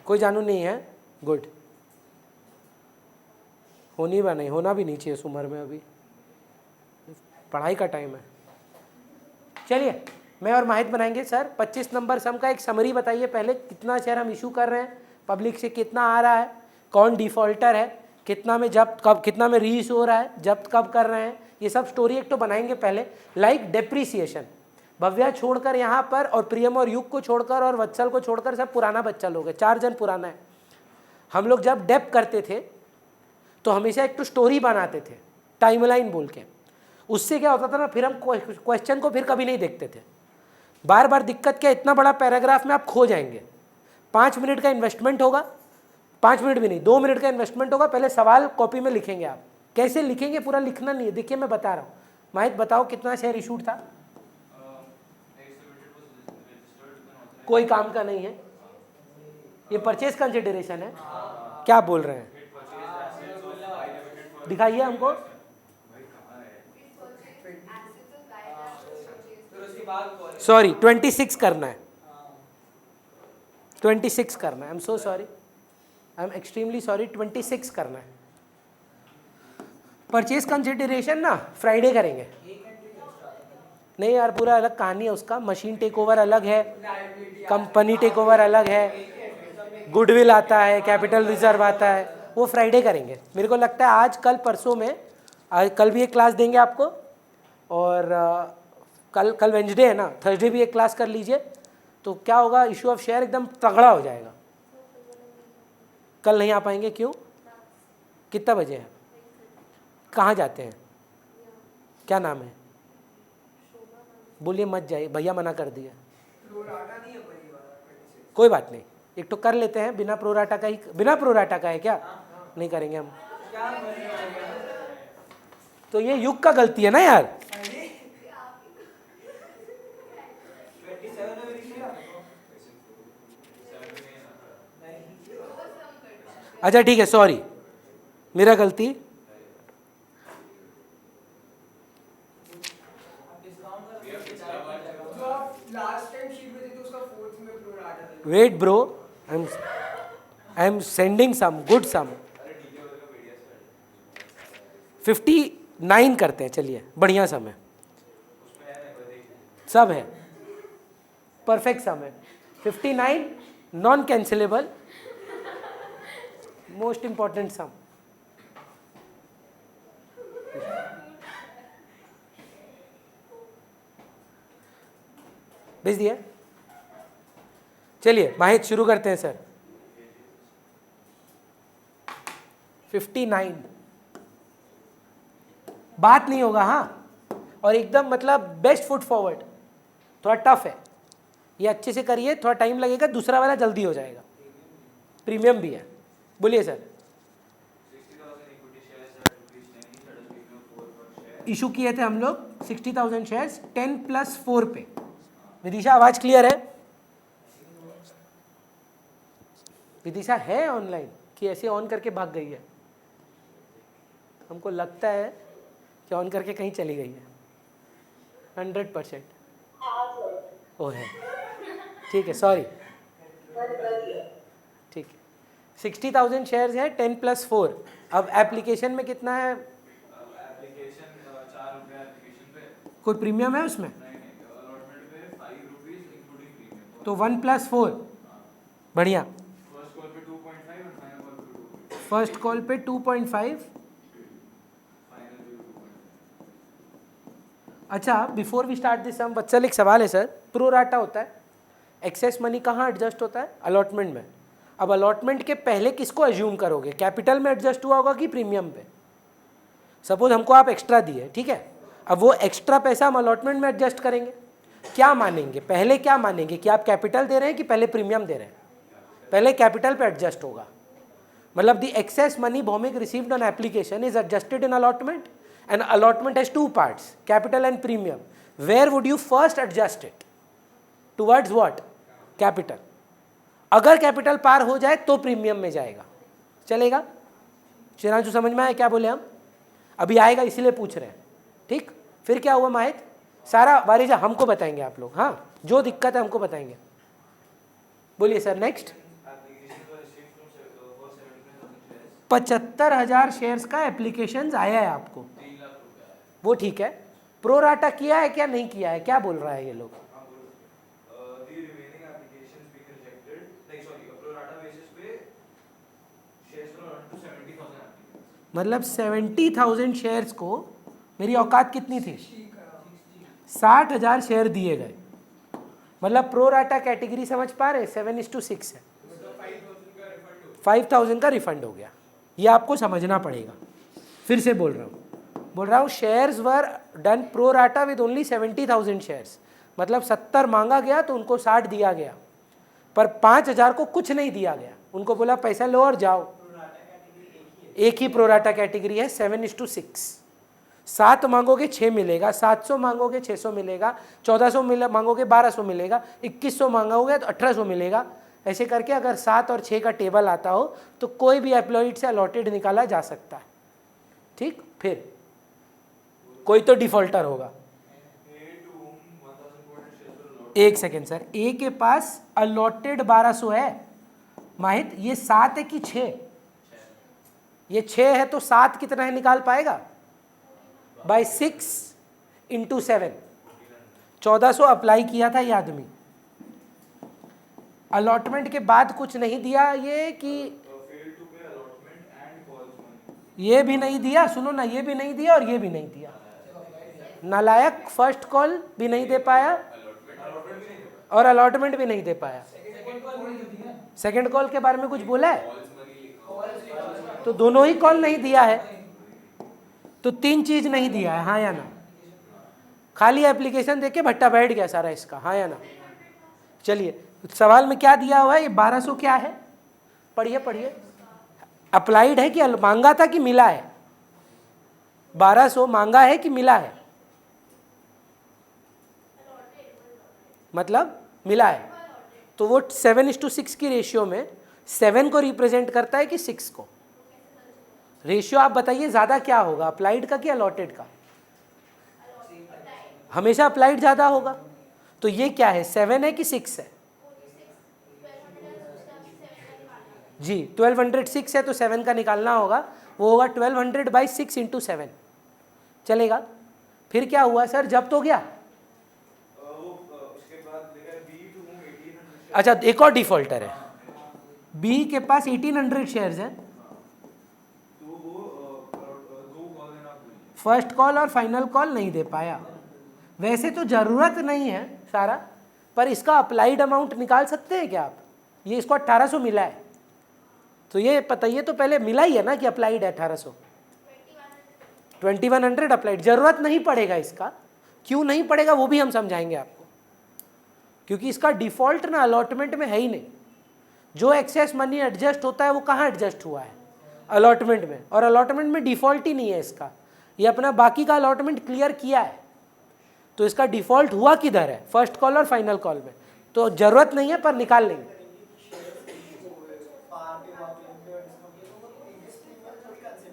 कोई जानू नहीं है, गुड। होना भी नहीं चाहिए इस उम्र में, अभी पढ़ाई का टाइम है। चलिए मैं और माहित बनाएंगे। सर 25 नंबर सम का एक समरी बताइए पहले, कितना शेयर हम इशू कर रहे हैं, पब्लिक से कितना आ रहा है, कौन डिफॉल्टर है, कितना में जब्त कब, कितना में री इशू हो रहा है, जब्त कब कर रहे हैं, ये सब स्टोरी एक तो बनाएंगे पहले। लाइक डेप्रीसिएशन, भव्या छोड़कर यहाँ पर और प्रियम और युग को छोड़कर और वत्सल को छोड़कर सब पुराना बच्चा लोग है, 4 जन पुराना है। हम लोग जब डेप करते थे तो हमेशा एक तो स्टोरी बनाते थे टाइमलाइन बोल के, उससे क्या होता था ना, फिर हम क्वेश्चन को फिर कभी नहीं देखते थे। बार बार दिक्कत क्या, इतना बड़ा पैराग्राफ में आप खो जाएंगे। 5 मिनट का इन्वेस्टमेंट होगा, 5 मिनट भी नहीं 2 मिनट का इन्वेस्टमेंट होगा। पहले सवाल कॉपी में लिखेंगे आप, कैसे लिखेंगे पूरा लिखना नहीं है। देखिए मैं बता रहा हूँ, माहित बताओ कितना शेयर इशूड था? कोई काम का नहीं है, ये परचेज कंसिडरेशन है। क्या बोल रहे हैं, दिखाइए हमको। सॉरी 26 करना है, 26 करना है। I am so sorry, I am extremely sorry, 26 करना है। परचेज कंसिडरेशन ना फ्राइडे करेंगे। नहीं यार, पूरा अलग कहानी है उसका। मशीन टेक ओवर अलग है, कंपनी टेक ओवर अलग है, गुडविल आता है, कैपिटल रिजर्व आता है, वो फ्राइडे करेंगे। मेरे को लगता है आज कल परसों में, आज कल भी एक क्लास देंगे आपको, और कल वेंसडे है ना, थर्सडे भी एक क्लास कर लीजिए। तो क्या होगा, इशू ऑफ शेयर एकदम तगड़ा हो जाएगा। कल नहीं आ पाएंगे क्यों? कितना बजे है, कहाँ जाते हैं, क्या नाम है? बोलिए मत जाइए, भैया मना कर दिया। कोई बात नहीं, एक तो कर लेते हैं बिना प्रोराटा का ही। बिना प्रोराटा का है क्या? नहीं करेंगे हम। तो ये युग का गलती है ना यार। अच्छा ठीक है, सॉरी मेरा गलती। Wait bro, I am sending some good sum. 59 करते हैं, चलिए बढ़िया सम है, सब है, परफेक्ट सम है। 59 नॉन कैंसिलेबल, मोस्ट इंपॉर्टेंट सम। भेज दिया। चलिए माहित शुरू करते हैं सर। 59 बात नहीं होगा हाँ, और एकदम मतलब बेस्ट फुट फॉरवर्ड। थोड़ा टफ है ये, अच्छे से करिए, थोड़ा टाइम लगेगा, दूसरा वाला जल्दी हो जाएगा, प्रीमियम भी है। बोलिए सर। इशू किए थे हम लोग 60,000 शेयर्स 10+4 पे। विदिशा आवाज क्लियर है? विदिशा है ऑनलाइन कि ऐसे ऑन करके भाग गई है? हमको लगता है कि ऑन करके कहीं चली गई है। 100% ओ है, ठीक है, सॉरी, ठीक है। 60,000 शेयर्स है 10+4। अब एप्लीकेशन में कितना है? एप्लीकेशन 4 रुपये एप्लीकेशन पे। कोई प्रीमियम है उसमें? अलॉटमेंट पे 5 रुपीस इंक्लूडिंग प्रीमियम। तो 1+4 बढ़िया। फर्स्ट कॉल पे 2.5 और फाइनल कॉल पे 2। फर्स्ट कॉल पे 2.5, फाइनल पे 2.5। अच्छा बिफोर वी स्टार्ट दिस सम, बच्चा एक सवाल है सर। प्रो राटा होता है, एक्सेस मनी कहाँ एडजस्ट होता है? अलॉटमेंट में। अब अलॉटमेंट के पहले किसको एज्यूम करोगे, कैपिटल में एडजस्ट हुआ होगा कि प्रीमियम पे? सपोज हमको आप एक्स्ट्रा दिए, ठीक है, अब वो एक्स्ट्रा पैसा हम अलॉटमेंट में एडजस्ट करेंगे। क्या मानेंगे पहले, क्या मानेंगे कि आप कैपिटल दे रहे हैं कि पहले प्रीमियम दे रहे हैं? पहले कैपिटल पे एडजस्ट होगा। मतलब the excess money Bhowmik received on application is adjusted in allotment, and allotment has 2 parts, capital and premium. Where would you first adjust it? Towards what? Capital. अगर कैपिटल पार हो जाए तो प्रीमियम में जाएगा, चलेगा? श्रीरांशु समझ में आया क्या बोले हम? अभी आएगा इसीलिए पूछ रहे हैं, ठीक। फिर क्या हुआ माहित? सारा वारिजा हमको बताएंगे आप लोग, हाँ जो दिक्कत है हमको बताएंगे। बोलिए सर नेक्स्ट। 75,000 शेयर्स का एप्लीकेशन आया है आपको, 3 लाख रुपया है। वो ठीक है। प्रोराटा किया है क्या नहीं किया है, क्या बोल रहा है ये लोग? मतलब 70,000 शेयर्स को मेरी औकात कितनी थी? 60,000 शेयर दिए गए। मतलब प्रोराटा कैटेगरी समझ पा रहे? 7:6 है, 5,000 का रिफंड हो गया। ये आपको समझना पड़ेगा। फिर से बोल रहा हूँ shares were done pro rata with only 70,000 shares. मतलब 70 मांगा गया तो उनको 60 दिया गया, पर 5,000 को कुछ नहीं दिया गया। उनको बोला पैसा लो और जाओ। एक ही प्रोराटा कैटेगरी है, 7:6। 7 मांगोगे 6 मिलेगा, 700 मांगोगे 600 मिलेगा, 1400 मांगोगे 1200 मिलेगा, 2100 मांगोगे तो 1800 मिलेगा। ऐसे करके अगर 7 और 6 का टेबल आता हो तो कोई भी एम्प्लॉइड से अलॉटेड निकाला जा सकता है, ठीक। फिर कोई तो डिफॉल्टर होगा। एक सेकेंड सर, ए के पास अलॉटेड 1200 है माहित। ये 7 है कि 6? ये 6 है तो 7 कितना है निकाल पाएगा? बाय 6 इंटू 7, 1400 अप्लाई किया था ये आदमी। अलॉटमेंट के बाद कुछ नहीं दिया ये कि ये भी नहीं दिया, सुनो ना, ये भी नहीं दिया और ये भी नहीं दिया। नालायक, फर्स्ट कॉल भी नहीं दे पाया और अलॉटमेंट भी नहीं दे पाया। सेकंड कॉल के बारे में कुछ बोला है? तो दोनों ही कॉल नहीं दिया है, तो 3 चीज नहीं दिया है, हाँ या ना? खाली एप्लीकेशन देके भट्टा बैठ गया सारा इसका, हाँ या ना? चलिए सवाल में क्या दिया हुआ है? ये 1200 क्या है? पढ़िए पढ़िए। अप्लाइड है कि मांगा था कि मिला है? 1200 मांगा है कि मिला है? मतलब मिला है। तो वो 7:6 की रेशियो में 7 को रिप्रेजेंट करता है कि 6 को? रेशियो आप बताइए ज्यादा क्या होगा, अप्लाइड का कि अलॉटेड का? हमेशा अप्लाइड ज्यादा होगा। तो ये क्या है, 7 है कि 6 है? जी 1206 है तो 7 का निकालना होगा, वो होगा 1200/6 इंटू 7। चलेगा। फिर क्या हुआ सर, जब्त हो गया? अच्छा एक और डिफॉल्टर है, बी के पास 1800 शेयर्स हैं। फर्स्ट कॉल और फाइनल कॉल नहीं दे पाया। वैसे तो जरूरत नहीं है सारा, पर इसका अप्लाइड अमाउंट निकाल सकते हैं क्या आप? ये इसको 1800 मिला है, तो ये बताइए तो पहले मिला ही है ना कि अप्लाइड है 1800? 2100 अप्लाइड। जरूरत नहीं पड़ेगा इसका, क्यों नहीं पड़ेगा वो भी हम समझाएंगे आपको, क्योंकि इसका डिफॉल्ट ना अलॉटमेंट में है ही नहीं। जो एक्सेस मनी एडजस्ट होता है वो कहाँ एडजस्ट हुआ है? अलॉटमेंट में, और अलॉटमेंट में डिफॉल्ट ही नहीं है इसका। ये अपना बाकी का अलॉटमेंट क्लियर किया है, तो इसका डिफॉल्ट हुआ किधर है? फर्स्ट कॉल और फाइनल कॉल में। तो जरूरत नहीं है पर निकाल लेंगे।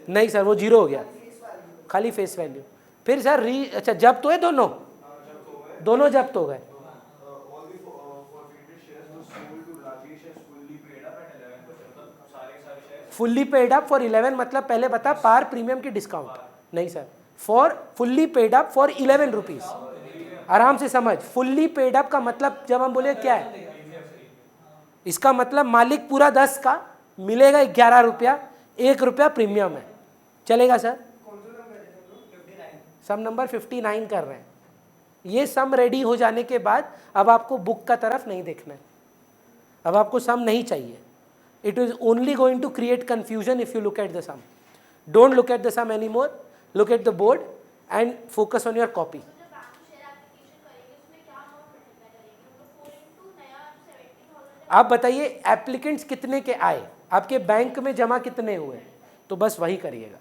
नहीं सर वो 0 हो गया, खाली फेस वैल्यू। फिर सर अच्छा जब्त हुए दोनों? दोनों जब्त हो गए। फुल्ली पेड अप फॉर 11 मतलब पहले बता, पार प्रीमियम की डिस्काउंट नहीं sir, for fully paid up for 11 rupees. आराम से समझ, फुल्ली पेड अप का मतलब जब हम बोले क्या है, इसका मतलब मालिक पूरा 10 का मिलेगा 11 रुपया, 1 रुपया प्रीमियम है। चलेगा सर? सम नंबर 59 कर रहे हैं। ये सम रेडी हो जाने के बाद अब आपको बुक का तरफ नहीं देखना है, अब आपको सम नहीं चाहिए। It is only going to create confusion if you look at the sum. Don't look at the sum anymore. Look at the board and focus on your copy. आप बताइए एप्लीकेंट्स कितने के आए, आपके बैंक में जमा कितने हुए, तो बस वही करिएगा।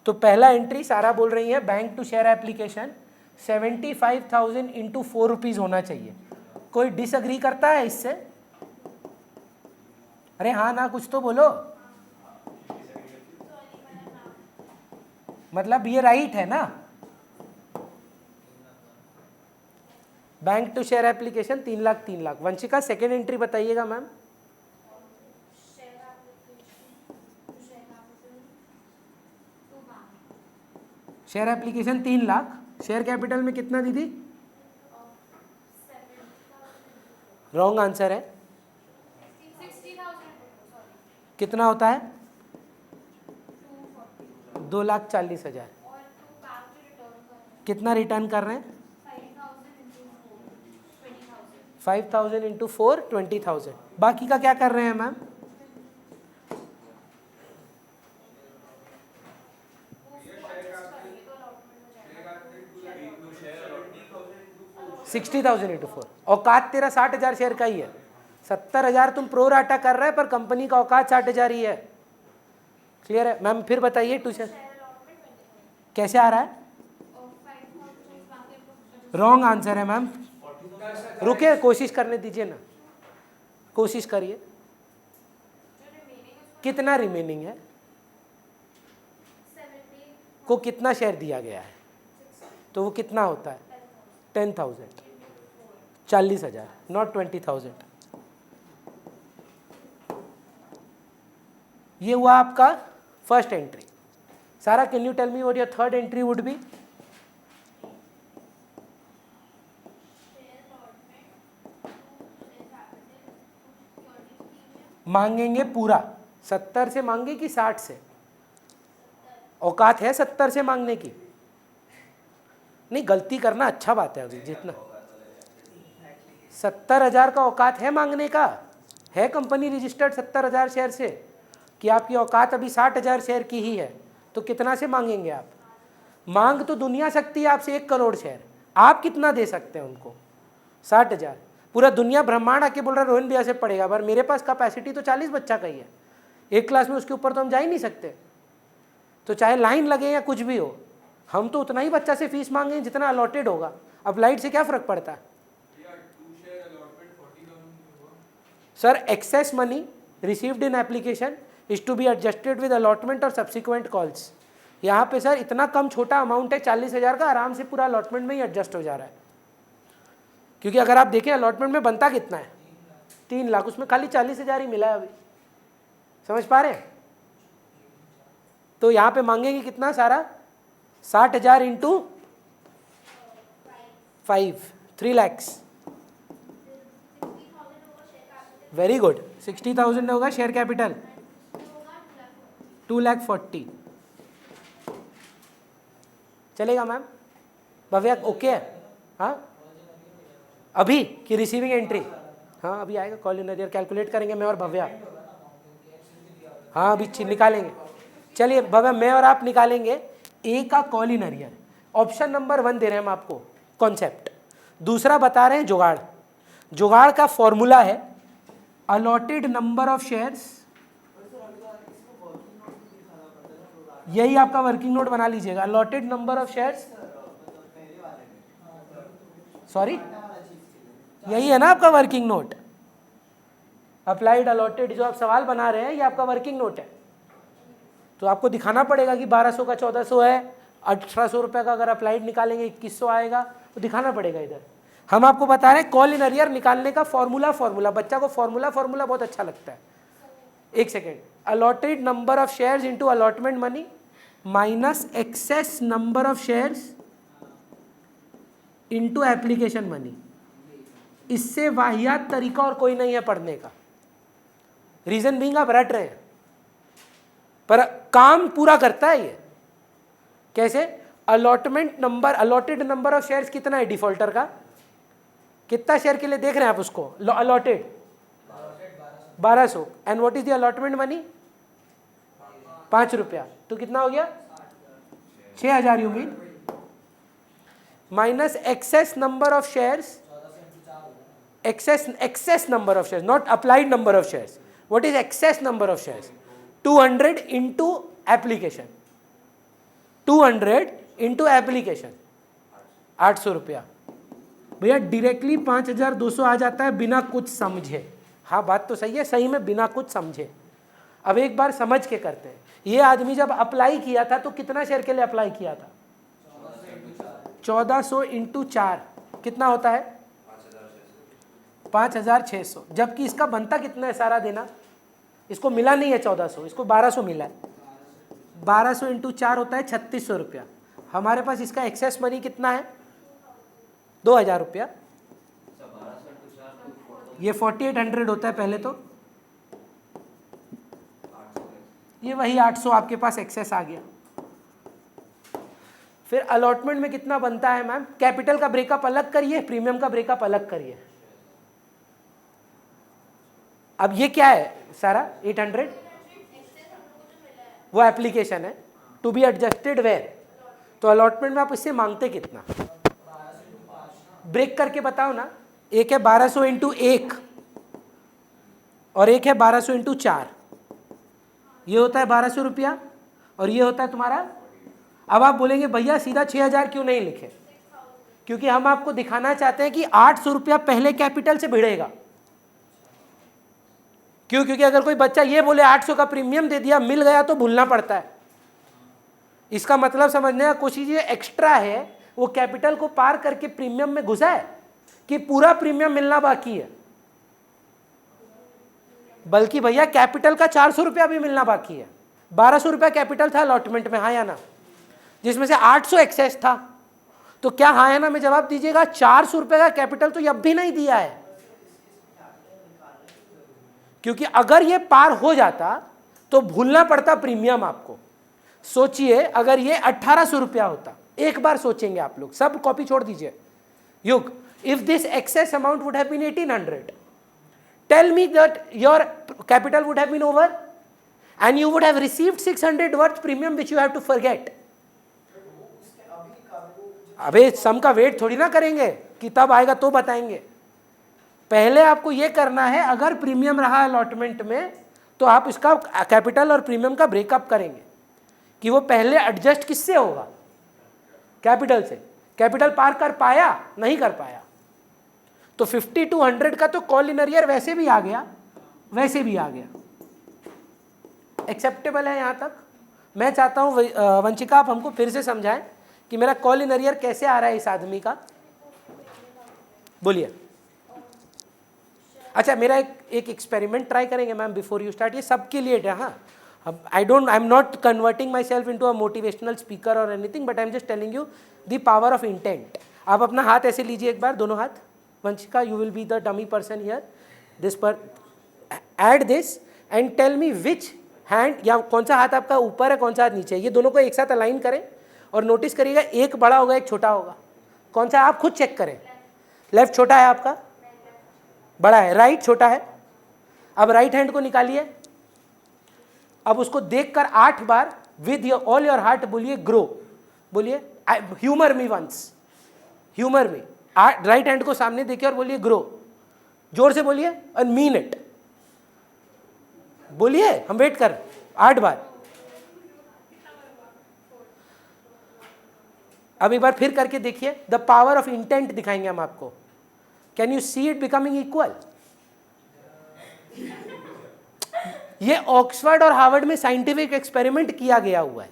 तो पहला एंट्री सारा बोल रही है bank to share application 75,000 into 4 rupees होना चाहिए। कोई डिसअग्री करता है इससे? अरे हाँ ना कुछ तो बोलो। मतलब ये राइट है ना। Bank to share application 3 lakh 3 lakh. Vanshika second entry बताइएगा ma'am. Share application 3 lakh, share capital में कितना दीदी? रॉन्ग आंसर है। कितना होता है? 2,40,000। कितना रिटर्न कर रहे हैं? 5,000 इंटू 4 20,000। बाकी का क्या कर रहे हैं मैम? $60,000 इंटू 4। औकात तेरा 60,000 शेयर का ही है। 70,000 तुम प्रो राटा कर रहे हैं, पर कंपनी का औकात 60,000 ही है। क्लियर है मैम? फिर बताइए ट्यूशन कैसे आ रहा है? रॉन्ग आंसर है मैम। रुके, कोशिश करने दीजिए ना, कोशिश करिए। कितना रिमेनिंग है? को कितना शेयर दिया गया है? तो वो कितना होता है? 10,000। 40,000, नॉट 20,000। ये हुआ आपका first entry. Sara, can you tell me what your third entry would be? मांगेंगे पूरा 70 से मांगे कि 60 से? औकात है 70 से मांगने की? नहीं, गलती करना अच्छा बात है। अभी जितना 70,000 का औकात है मांगने का, है कंपनी रजिस्टर्ड 70,000 शेयर से, कि आपकी औकात अभी 60,000 शेयर की ही है, तो कितना से मांगेंगे आप? मांग तो दुनिया सकती है आपसे 1 करोड़ शेयर, आप कितना दे सकते हैं उनको? 60,000। पूरा दुनिया ब्रह्मांड आके बोल रहा है रोहन भैया से पड़ेगा, पर मेरे पास कैपेसिटी तो 40 बच्चा का ही है, एक क्लास में, उसके ऊपर तो हम जा ही नहीं सकते। तो चाहे लाइन लगे या कुछ भी हो, हम तो उतना ही बच्चा से फीस मांगे जितना अलॉटेड होगा। अब लाइट से क्या फ़र्क पड़ता है sir? Excess money received in application is to be adjusted with allotment और सब्सिक्वेंट कॉल्स। यहाँ पे सर इतना कम छोटा अमाउंट है 40,000 का, आराम से पूरा अलॉटमेंट में ही एडजस्ट हो जा रहा है। क्योंकि अगर आप देखें अलॉटमेंट में बनता कितना है? 3 लाख, उसमें खाली 40,000 ही मिला है अभी। समझ पा रहे हैं? तो यहाँ पे मांगेंगे कितना सारा? 60,000 इंटू 5, 3 lakhs। Very good. 60,000 होगा शेयर कैपिटल, 2,40,000 चलेगा मैम? भव्या ओके है? हाँ अभी की रिसीविंग एंट्री? हाँ अभी आएगा, कॉल इन अरियर कैलकुलेट करेंगे मैं और भव्या। हाँ अभी निकालेंगे। चलिए भव्या, मैं और आप निकालेंगे ए का call in arrear. Option number 1 दे रहे हैं हम आपको कॉन्सेप्ट, दूसरा बता रहे हैं जुगाड़। जुगाड़ का फॉर्मूला है अलॉटेड नंबर ऑफ शेयर्स, यही आपका वर्किंग नोट बना लीजिएगा। Allotted number of shares, sorry यही है ना आपका वर्किंग नोट। अप्लाइड अलॉटेड जो आप सवाल बना रहे हैं ये आपका वर्किंग नोट है। तो आपको दिखाना पड़ेगा कि 1200 का 1400 है, 1800 रुपये का अगर अप्लाइड निकालेंगे 2100 आएगा, तो दिखाना पड़ेगा इधर। हम आपको बता रहे हैं कॉल इन अरियर निकालने का फॉर्मूला। बच्चा को फॉर्मूला बहुत अच्छा लगता है। एक second, allotted number of shares into allotment money minus excess number of shares into application money. इससे वाहियात तरीका और कोई नहीं है पढ़ने का। रीजन बीइंग आप रट रहे हैं, पर काम पूरा करता है ये। कैसे? Allotment number, allotted number of shares कितना है डिफॉल्टर का? कितना शेयर के लिए देख रहे हैं आप उसको? Allotted 1200। And what is the allotment money? 5 रुपया। तो कितना हो गया? 6,000 you mean, minus excess number of shares, excess number of shares, not applied number of shares. What is excess number of shares? 200 into application, 200 into application 800 रुपया। भैया directly 5,200 आ जाता है बिना कुछ समझे। हाँ बात तो सही है, सही में बिना कुछ समझे। अब एक बार समझ के करते हैं। ये आदमी जब अप्लाई किया था तो कितना शेयर के लिए अप्लाई किया था? 1400 इंटू 4 कितना होता है? 5600। जबकि इसका बनता कितना है सारा देना? इसको मिला नहीं है 1400, इसको 1200 मिला है। 1200 इंटू 4 होता है 3600 रुपया। हमारे पास इसका एक्सेस मनी कितना है? 2000 रुपया। ये 4800 होता है पहले तो, ये वही 800 आपके पास एक्सेस आ गया। फिर अलॉटमेंट में कितना बनता है मैम? कैपिटल का ब्रेकअप अलग करिए, प्रीमियम का ब्रेकअप अलग करिए। अब ये क्या है सारा 800? वो एप्लीकेशन है टू बी एडजस्टेड वेयर। तो अलॉटमेंट में आप इससे मांगते कितना? ब्रेक करके बताओ ना। एक है 1200 इंटू 1 और एक है 1200 इंटू 4। ये होता है 1200 रुपया और ये होता है तुम्हारा। अब आप बोलेंगे भैया सीधा 6000 क्यों नहीं लिखे? क्योंकि हम आपको दिखाना चाहते हैं कि 800 रुपया पहले कैपिटल से भिड़ेगा। क्यों? क्योंकि अगर कोई बच्चा ये बोले 800 का प्रीमियम दे दिया, मिल गया, तो भूलना पड़ता है। इसका मतलब समझने का कोशिश, ये एक्स्ट्रा है वो कैपिटल को पार करके प्रीमियम में घुसा है कि पूरा प्रीमियम मिलना बाकी है? बल्कि भैया कैपिटल का 400 रुपया भी मिलना बाकी है। 1200 रुपया कैपिटल था अलॉटमेंट में, हाँ या ना? जिसमें से 800 एक्सेस था। तो क्या हाँ या ना में जवाब दीजिएगा। 400 रुपये का कैपिटल तो अब भी नहीं दिया है, क्योंकि अगर ये पार हो जाता तो भूलना पड़ता प्रीमियम आपको। सोचिए अगर ये 1800 रुपया होता, एक बार सोचेंगे आप लोग, सब कॉपी छोड़ दीजिए। Yug, if this excess amount would have been 1800, tell me that your capital would have been over and you would have received 600 worth premium which you have to forget. अबे सम का वेट थोड़ी ना करेंगे कि तब आएगा तो बताएंगे। पहले आपको ये करना है, अगर प्रीमियम रहा अलॉटमेंट में तो आप इसका कैपिटल और प्रीमियम का ब्रेकअप करेंगे कि वो पहले एडजस्ट किससे होगा? कैपिटल से। कैपिटल पार कर पाया? नहीं कर पाया। तो 50 to 100 का तो कॉल इन अरियर वैसे भी आ गया, वैसे भी आ गया। एक्सेप्टेबल है यहां तक? मैं चाहता हूं वंशिका आप हमको फिर से समझाएं कि मेरा कॉल इन अरियर कैसे आ रहा है इस आदमी का। बोलिए। अच्छा, मेरा एक एक्सपेरिमेंट ट्राई करेंगे मैम बिफोर यू स्टार्ट। ये सबके लिए है। हाँ, I am not converting myself into a motivational speaker और anything, but I am just telling you the power of intent. आप अपना हाथ ऐसे लीजिए एक बार, दोनों हाथ। Vanshika, you will be the dummy person here. This पर add this and tell me which hand, या कौन सा हाथ आपका ऊपर है, कौन सा हाथ नीचे है। ये दोनों को एक साथ अलाइन करें और नोटिस करिएगा एक बड़ा होगा एक छोटा होगा। कौन सा? आप खुद चेक करें। लेफ्ट छोटा है आपका, बड़ा है। राइट छोटा है। अब राइट हैंड को निकालिए। अब उसको देखकर 8 बार विद ऑल योर हार्ट बोलिए ग्रो। बोलिए ह्यूमर मी वंस, ह्यूमर मी। राइट हैंड को सामने देखिए और बोलिए ग्रो। जोर से बोलिए एंड मीन इट। बोलिए, हम वेट कर। 8 बार। अब एक बार फिर करके देखिए। द पावर ऑफ इंटेंट दिखाएंगे हम आपको। Can you see it becoming equal? ये ऑक्सफोर्ड और हार्वर्ड में साइंटिफिक एक्सपेरिमेंट किया गया हुआ है,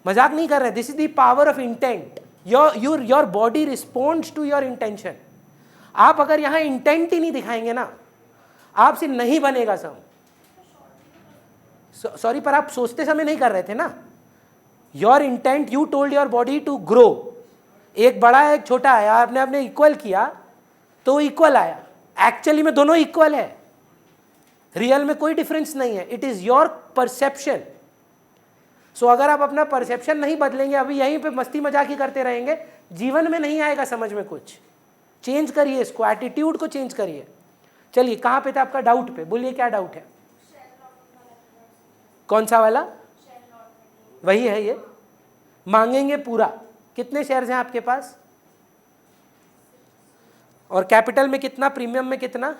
मजाक नहीं कर रहे। This is the power of intent. Your body responds to your intention. आप अगर यहां इंटेंट ही नहीं दिखाएंगे ना, आपसे नहीं बनेगा सम। सॉरी, पर आप सोचते समय नहीं कर रहे थे ना। Your intent, you told your body to grow. एक बड़ा है एक छोटा है, आपने इक्वल किया तो इक्वल आया। एक्चुअली में दोनों इक्वल है, रियल में कोई डिफरेंस नहीं है। It is your perception. So अगर आप अपना परसेप्शन नहीं बदलेंगे, अभी यहीं पे मस्ती मजाक ही करते रहेंगे, जीवन में नहीं आएगा समझ में कुछ। चेंज करिए इसको, एटीट्यूड को चेंज करिए। चलिए, कहाँ पे था आपका डाउट पे? बोलिए क्या डाउट है? कौन सा वाला? वही है ये। मांगेंगे पूरा। कितने शेयर्स हैं आपके पास? और कैपिटल में कितना, प्रीमियम में कितना?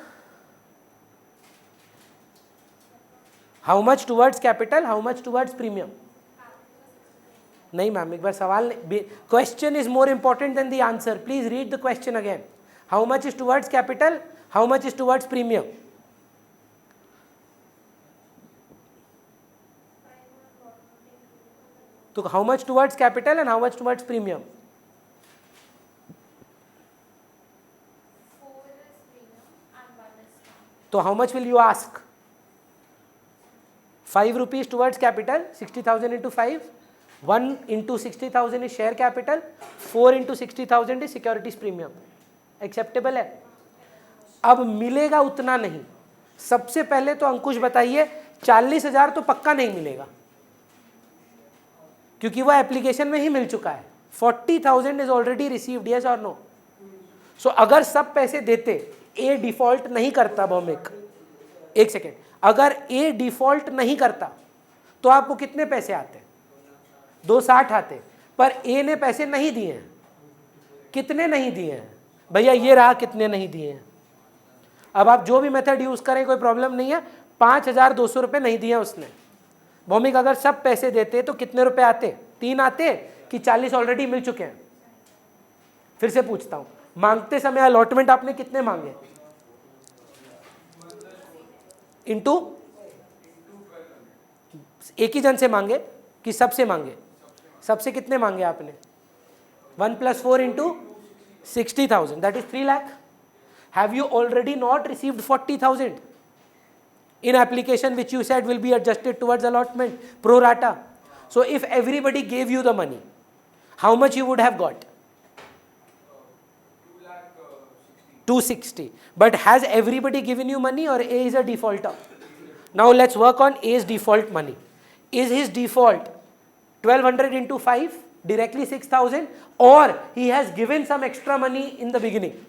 How much towards capital, how much towards premium? नहीं मैम, एक बार सवाल, question is more important than the answer. Please read the question again. How much is towards capital, how much is towards premium? तो how much towards capital and how much towards premium? 4 is premium and 1 is down. तो how much will you ask? 5 rupees towards capital, 60,000 into 5, 1 into 60,000 is share capital, 4 into 60,000 is securities premium. Acceptable है? अब मिलेगा उतना नहीं। सबसे पहले तो अंकुश बताइए 40,000 तो पक्का नहीं मिलेगा क्योंकि वह एप्लीकेशन में ही मिल चुका है। 40,000 इज ऑलरेडी रिसीव्ड, यस और नो? सो अगर सब पैसे देते, ए डिफॉल्ट नहीं करता भौमिक, एक सेकेंड, अगर ए डिफॉल्ट नहीं करता तो आपको कितने पैसे आते? 260 आते, पर ए ने पैसे नहीं दिए हैं। कितने नहीं दिए हैं भैया? ये रहा कितने नहीं दिए हैं। अब आप जो भी मेथड यूज करें कोई प्रॉब्लम नहीं है। 5,200 रुपये नहीं दिए उसने। भौमिक अगर सब पैसे देते तो कितने रुपए आते? 3 आते कि 40 ऑलरेडी मिल चुके हैं? फिर से पूछता हूं, मांगते समय अलॉटमेंट आपने कितने मांगे? इंटू एक ही जन से मांगे कि सबसे मांगे? सबसे कितने मांगे आपने? 1 + 4 into 60,000, that is 3 lakh. Have you already not received 40,000 in application which you said will be adjusted towards allotment pro rata? So if everybody gave you the money, how much you would have got? 260. But has everybody given you money or A is a defaulter? Now let's work on A's default money. Is his default 1200 into 5, directly 6,000, or he has given some extra money in the beginning?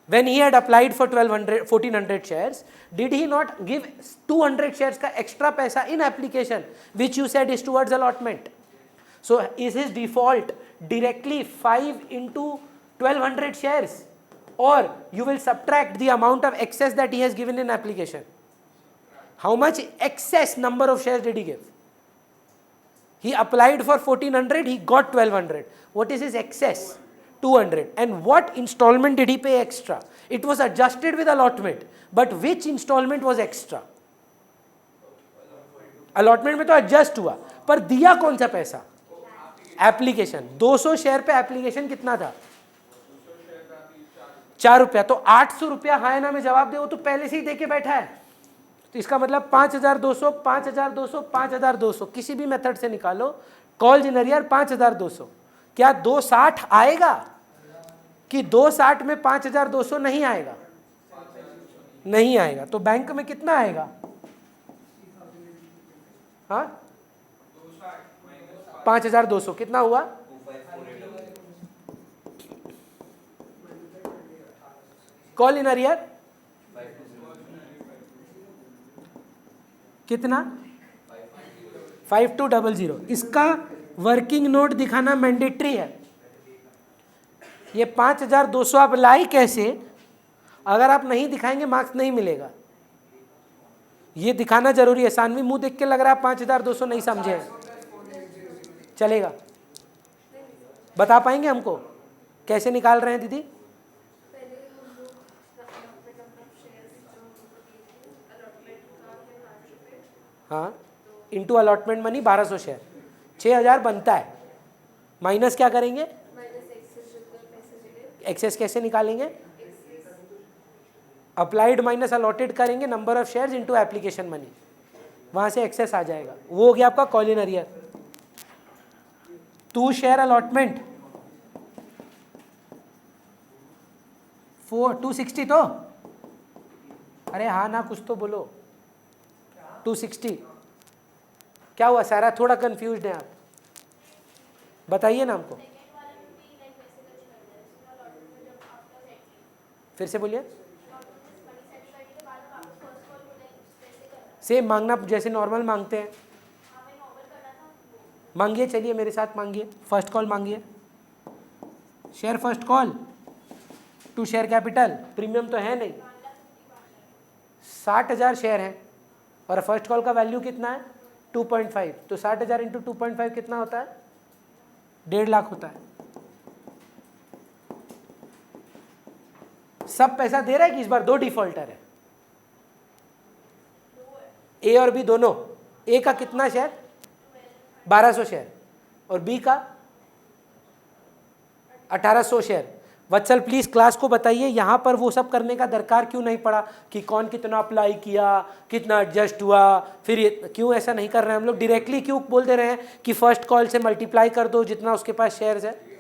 When he had applied for 1400 shares, did he not give 200 shares का extra पैसा in application which you said is towards allotment? So is his default directly 5 into 1200 shares, or you will subtract the amount of excess that he has given in application? How much excess number of shares did he give? He applied for 1400, he got 1200. What is his excess? 200. And what installment did he pay extra? It was adjusted with allotment, but which installment was extra? Allotment में तो adjust हुआ, पर दिया कौन सा पैसा? Application. 200 share पे application कितना था? 4 रुपया। तो 800 रुपया हाय ना में जवाब दे, वो तो पहले से ही देके बैठा है। तो इसका मतलब 5,200, 5,200, 5,200 किसी भी मेथड से निकालो। कॉल जनरियर 5,200, क्या 260 आएगा कि 260 में 5,200 नहीं आएगा? नहीं आएगा। तो बैंक में कितना आएगा? हाँ, 5,200 कितना हुआ? कॉल इन अरियर कितना? 5200। इसका वर्किंग नोट दिखाना मैंडेटरी है। ये 5,200 आप लाई कैसे? अगर आप नहीं दिखाएंगे मार्क्स नहीं मिलेगा। ये दिखाना जरूरी है। सानवी मुंह देख के लग रहा है 5,200 नहीं समझे हैं। चलेगा? बता पाएंगे हमको कैसे निकाल रहे हैं दीदी? पहले हम लोग allotment number of shares जो हमको दिए थे, allotment का है 5 रुपये, हाँ, इंटू अलॉटमेंट मनी 1200 शेयर, 6,000 बनता है। माइनस क्या करेंगे? माइनस एक्सेस जितने पैसे मिले, एक्सेस कैसे निकालेंगे? एक्सेस अप्लाइड माइनस अलॉटेड करेंगे, number of shares into application money, वहाँ से एक्सेस आ जाएगा। वो हो गया आपका call in arrear. 2 share allotment 260 तो, अरे हाँ ना कुछ तो बोलो। 260 क्या हुआ? सारा थोड़ा कंफ्यूज्ड है आप, बताइए ना हमको। फिर से बोलिए। सेम मांगना जैसे नॉर्मल मांगते हैं, मांगिए। चलिए मेरे साथ मांगिए। फर्स्ट कॉल मांगिए। Share first call to share capital, premium तो है नहीं, 60,000 शेयर हैं और फर्स्ट कॉल का वैल्यू कितना है? 2.5। तो 60,000 इंटू 2.5 कितना होता है? 1.5 लाख होता है। सब पैसा दे रहा है कि इस बार 2 डिफॉल्टर है? ए और बी दोनों। ए का कितना शेयर? 1200 शेयर और बी का 1800 शेयर। वत्सल प्लीज क्लास को बताइए यहाँ पर वो सब करने का दरकार क्यों नहीं पड़ा कि कौन कितना अप्लाई किया, कितना एडजस्ट हुआ, फिर ये क्यों ऐसा नहीं कर रहे हैं हम लोग? डायरेक्टली क्यों बोल दे रहे हैं कि फर्स्ट कॉल से मल्टीप्लाई कर दो जितना उसके पास शेयर्स है?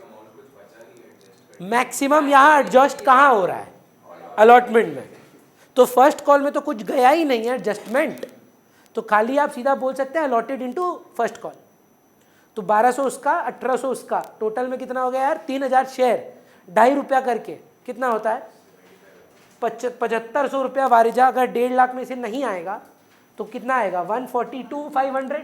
मैक्सिमम यहाँ एडजस्ट कहाँ हो रहा है? अलॉटमेंट में। तो फर्स्ट कॉल में तो कुछ गया ही नहीं है एडजस्टमेंट, तो खाली आप सीधा बोल सकते हैं अलॉटेड इनटू फर्स्ट कॉल। तो 1200 उसका, 1800 उसका, टोटल में कितना हो गया यार? 3000 शेयर, ₹2.5 करके कितना होता है? 7500 रुपया वारिजा। अगर 1.5 लाख में से नहीं आएगा तो कितना आएगा? 142,500।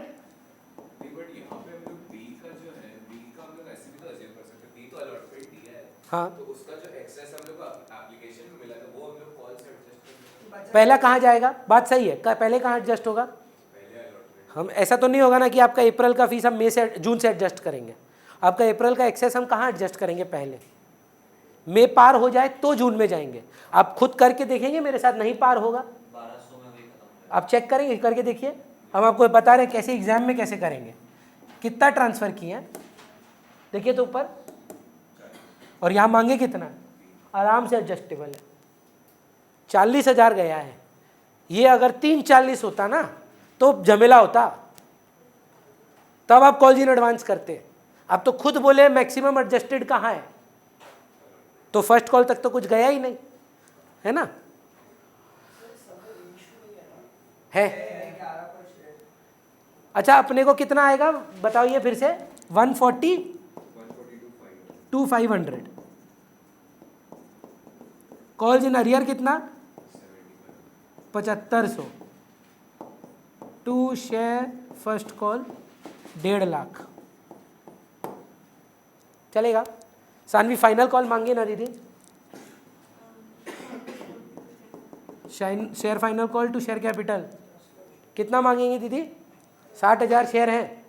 हाँ, तो उसका जो एक्सेस हम लोग एप्लीकेशन में मिला था वो हम लोग कॉल से एडजस्ट पहला कहाँ जाएगा? बात सही है, पहले कहाँ एडजस्ट होगा? हम ऐसा तो नहीं होगा ना कि आपका अप्रैल का फीस हम मई से जून से एडजस्ट करेंगे। आपका अप्रैल का एक्सेस हम कहाँ एडजस्ट करेंगे? पहले मई पार हो जाए तो जून में जाएंगे। आप खुद करके देखेंगे, मेरे साथ नहीं पार होगा, आप चेक करेंगे, करके देखिए। हम आपको बता रहे हैं कैसे एग्जाम में कैसे करेंगे। कितना ट्रांसफ़र किए हैं देखिए तो ऊपर, और यहाँ मांगे कितना? आराम से एडजस्टेबल है। 40,000 गया है। ये अगर 340 होता ना तो झमेला होता, तब आप कॉल इन एडवांस करते। आप तो खुद बोले मैक्सिमम एडजस्टेड कहाँ है, तो फर्स्ट कॉल तक तो कुछ गया ही नहीं है ना? है। अच्छा, अपने को कितना आएगा बताओ ये फिर से? 142,500। कॉल्स इन अरियर कितना? 7500। 2 शेयर फर्स्ट कॉल 1.5 लाख चलेगा। सानवी फाइनल कॉल मांगे ना दीदी? Share final call to share capital कितना मांगेंगे दीदी? 60,000 शेयर हैं।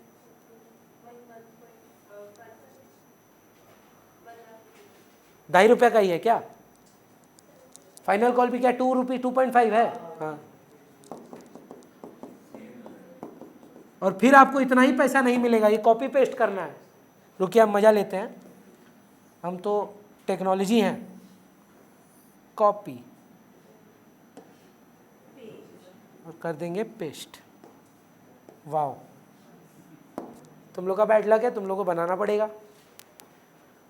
₹2.5 का ही है क्या? फाइनल कॉल भी क्या 2 रुपये 2.5 है? हाँ। और फिर आपको इतना ही पैसा नहीं मिलेगा, ये कॉपी पेस्ट करना है। रुकिए हम मज़ा लेते हैं, हम तो टेक्नोलॉजी हैं। कॉपी और कर देंगे पेस्ट। वाओ, तुम लोग का बैड लक है, तुम लोग को बनाना पड़ेगा।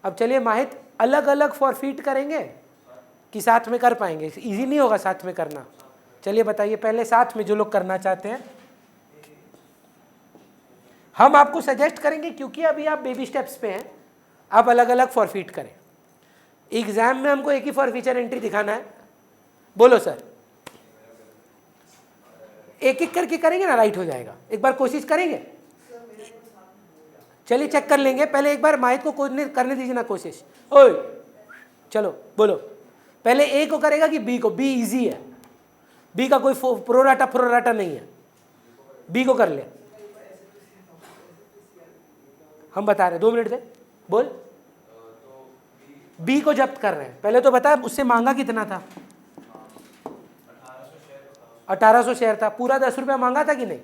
अब चलिए माहित, अलग अलग फॉरफीट करेंगे कि साथ में कर पाएंगे? इजी नहीं होगा साथ में करना। चलिए बताइए पहले, साथ में जो लोग करना चाहते हैं हम आपको सजेस्ट करेंगे, क्योंकि अभी आप बेबी स्टेप्स पे हैं, आप अलग अलग फॉरफीट करें। एग्जाम में हमको एक ही फॉरफीचर एंट्री दिखाना है। बोलो सर, एक एक करके करेंगे ना, राइट हो जाएगा। एक बार कोशिश करेंगे, चलिए चेक कर लेंगे। पहले एक बार माहित को करने दीजिए ना कोशिश। ओए चलो बोलो, पहले ए को करेगा कि बी को? बी इजी है, बी का कोई प्रोराटा नहीं है। बी को कर ले, हम बता रहे, 2 मिनट दे। बोल, बी को जब्त कर रहे हैं। पहले तो बता उससे मांगा कितना था? 1800 शेयर था। पूरा 10 रुपया मांगा था कि नहीं?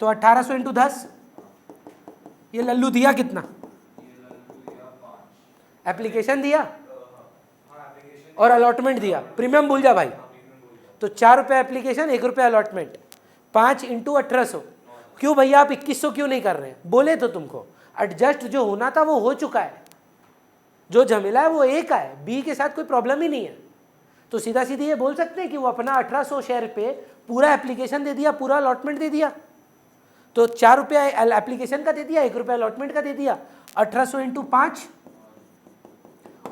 तो 1800 इंटू 10, ये लल्लू दिया कितना? एप्लीकेशन दिया और अलॉटमेंट दिया। प्रीमियम भूल जा भाई। तो 4 रुपये एप्लीकेशन, 1 रुपया अलॉटमेंट। 5 इंटू 1800। क्यों भैया आप 2100 क्यों नहीं कर रहे हैं? बोले तो तुमको एडजस्ट जो होना था वो हो चुका है, जो झमेला है वो ए का है, बी के साथ कोई प्रॉब्लम ही नहीं है। तो सीधा सीधी ये बोल सकते हैं कि वो अपना 1800 शेयर पे पूरा एप्लीकेशन दे दिया, पूरा अलॉटमेंट दे दिया। तो 4 रुपया एप्लीकेशन का दे दिया, 1 रुपया अलॉटमेंट का दे दिया। 1800 इंटू 5,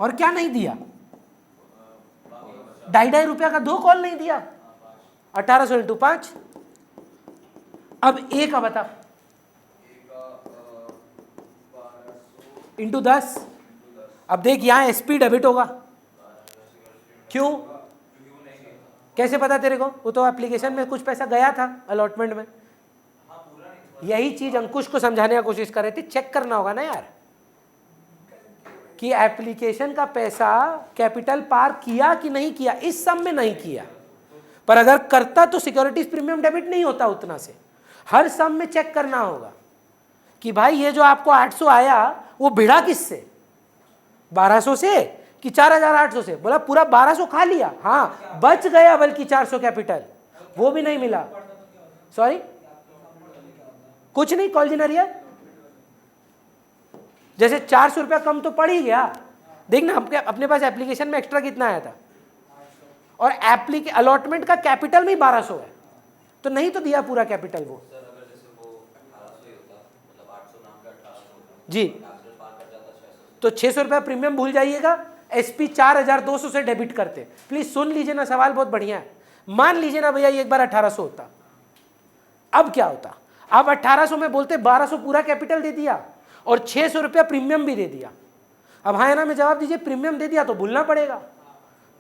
और क्या नहीं दिया? 2.5 रुपया का 2 कॉल नहीं दिया। 1800 इंटू 5। अब ए का बता, इंटू 10। अब देख यहाँ एसपी डेबिट होगा। क्यों? कैसे पता तेरे को? वो तो एप्लीकेशन में कुछ पैसा गया था अलॉटमेंट में। यही चीज अंकुश को समझाने का कोशिश कर रहे थे। चेक करना होगा ना यार कि एप्लीकेशन का पैसा कैपिटल पार किया कि नहीं किया। इस सम में नहीं किया, पर अगर करता तो सिक्योरिटीज प्रीमियम डेबिट नहीं होता उतना से। हर सम में चेक करना होगा कि भाई ये जो आपको 800 आया वो भिड़ा किससे, 1200 से कि 4800 से? बोला पूरा 1200 खा लिया। हाँ, बच गया बल्कि 400 कैपिटल, वो भी नहीं मिला। सॉरी, कुछ नहीं, कॉलजिनरियर जैसे 400 रुपया कम तो पड़ ही गया। देखना अपने पास एप्लीकेशन में एक्स्ट्रा कितना आया था, और अलॉटमेंट का कैपिटल में 1200 है, तो नहीं तो दिया पूरा कैपिटल वो। सर अगर जैसे वो 1800 ही होता, मतलब 800 नाम का 1800 होता, जी, कैपिटल पार कर जाता 600 तो 600 रुपया प्रीमियम भूल जाइएगा, एसपी 4200 से डेबिट करते। प्लीज सुन लीजिए ना, सवाल बहुत बढ़िया है। मान लीजिए ना भैया एक बार 1800 होता, अब क्या होता? अब 1800 में बोलते 1200 पूरा कैपिटल दे दिया और 600 रुपया प्रीमियम भी दे दिया। अब हाँ या ना में जवाब दीजिए। प्रीमियम दे दिया तो भूलना पड़ेगा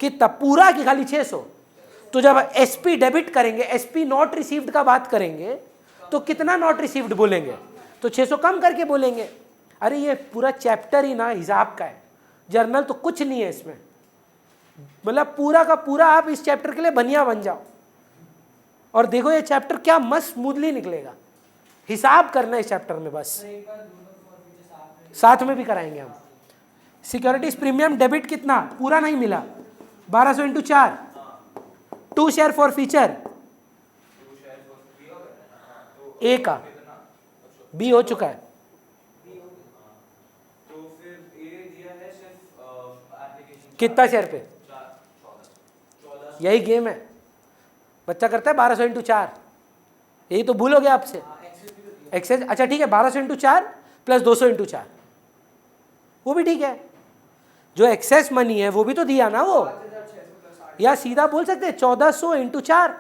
कितना, पूरा कि खाली 600? तो जब एसपी डेबिट करेंगे, एसपी नॉट रिसीव्ड का बात करेंगे, तो कितना नॉट रिसीव्ड बोलेंगे? तो 600 कम करके बोलेंगे। अरे ये पूरा चैप्टर ही ना हिसाब का है, जर्नल तो कुछ नहीं है इसमें। मतलब पूरा का पूरा आप इस चैप्टर के लिए बनिया बन जाओ और देखो ये चैप्टर क्या मस्त स्मूथली निकलेगा। हिसाब करना है इस चैप्टर में, बस साथ में भी कराएंगे हम। सिक्योरिटीज प्रीमियम डेबिट कितना पूरा नहीं मिला, 1200 इंटू 4, 2 शेयर फॉर फीचर, ए का बी हो चुका है। तो फिर ये दिया है सिर्फ एप्लीकेशन कितना शेयर पे? 14 यही गेम है, बच्चा करता है 1200 इंटू 4, यही तो भूल हो गया आपसे। एक्सेस, अच्छा ठीक है, 1200 इंटू 4 प्लस 200 इंटू 4, वो भी ठीक है। जो एक्सेस मनी है वो भी तो दिया ना वो, या सीधा बोल सकते हैं 1400 into 4।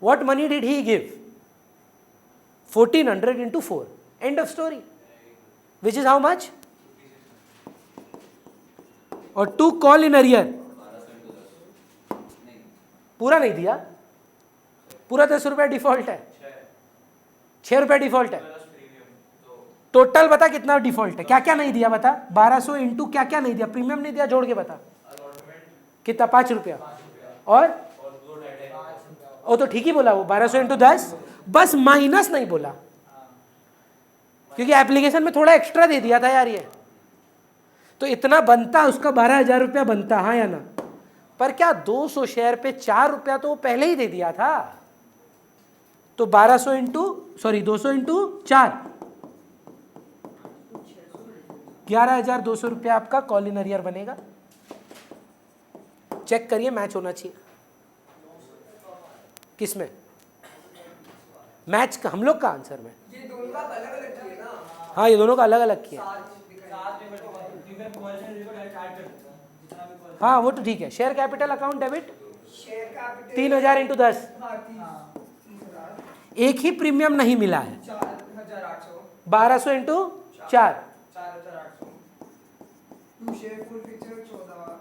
What money did he give? 1400 into 4, end of story, which is how much? और टू कॉल इन अरियर पूरा नहीं दिया, पूरा 10 रुपया डिफॉल्ट है, 6 रुपया डिफॉल्ट है। टोटल बता कितना डिफॉल्ट है, क्या क्या नहीं दिया बता? 1200 इंटू क्या क्या नहीं दिया, प्रीमियम नहीं दिया, जोड़ के बता कितना? 5 रुपया और वो तो ठीक ही बोला वो 1200 इंटू 10, बस माइनस नहीं बोला, क्योंकि एप्लीकेशन में थोड़ा एक्स्ट्रा दे दिया था यार ये, तो इतना बनता उसका 12,000 रुपया बनता, हाँ या ना? पर क्या 200 शेयर पे 4 रुपया तो वो पहले ही दे दिया था, तो 1200 इंटू 200 इंटू 4, 11,200 रुपया आपका कॉल इन अरियर बनेगा। चेक करिए, मैच होना चाहिए किसमें? मैच का हम लोग का आंसर में, ये दोनों का अलग अलग किए ना। हाँ ये दोनों का अलग अलग किया। हाँ वो तो ठीक है। Share capital account debit share capital 3000 into 10, हाँ 30 एक ही प्रीमियम नहीं मिला है, 4,800 1200 into 4, 4,800 to share forfeiture 14,000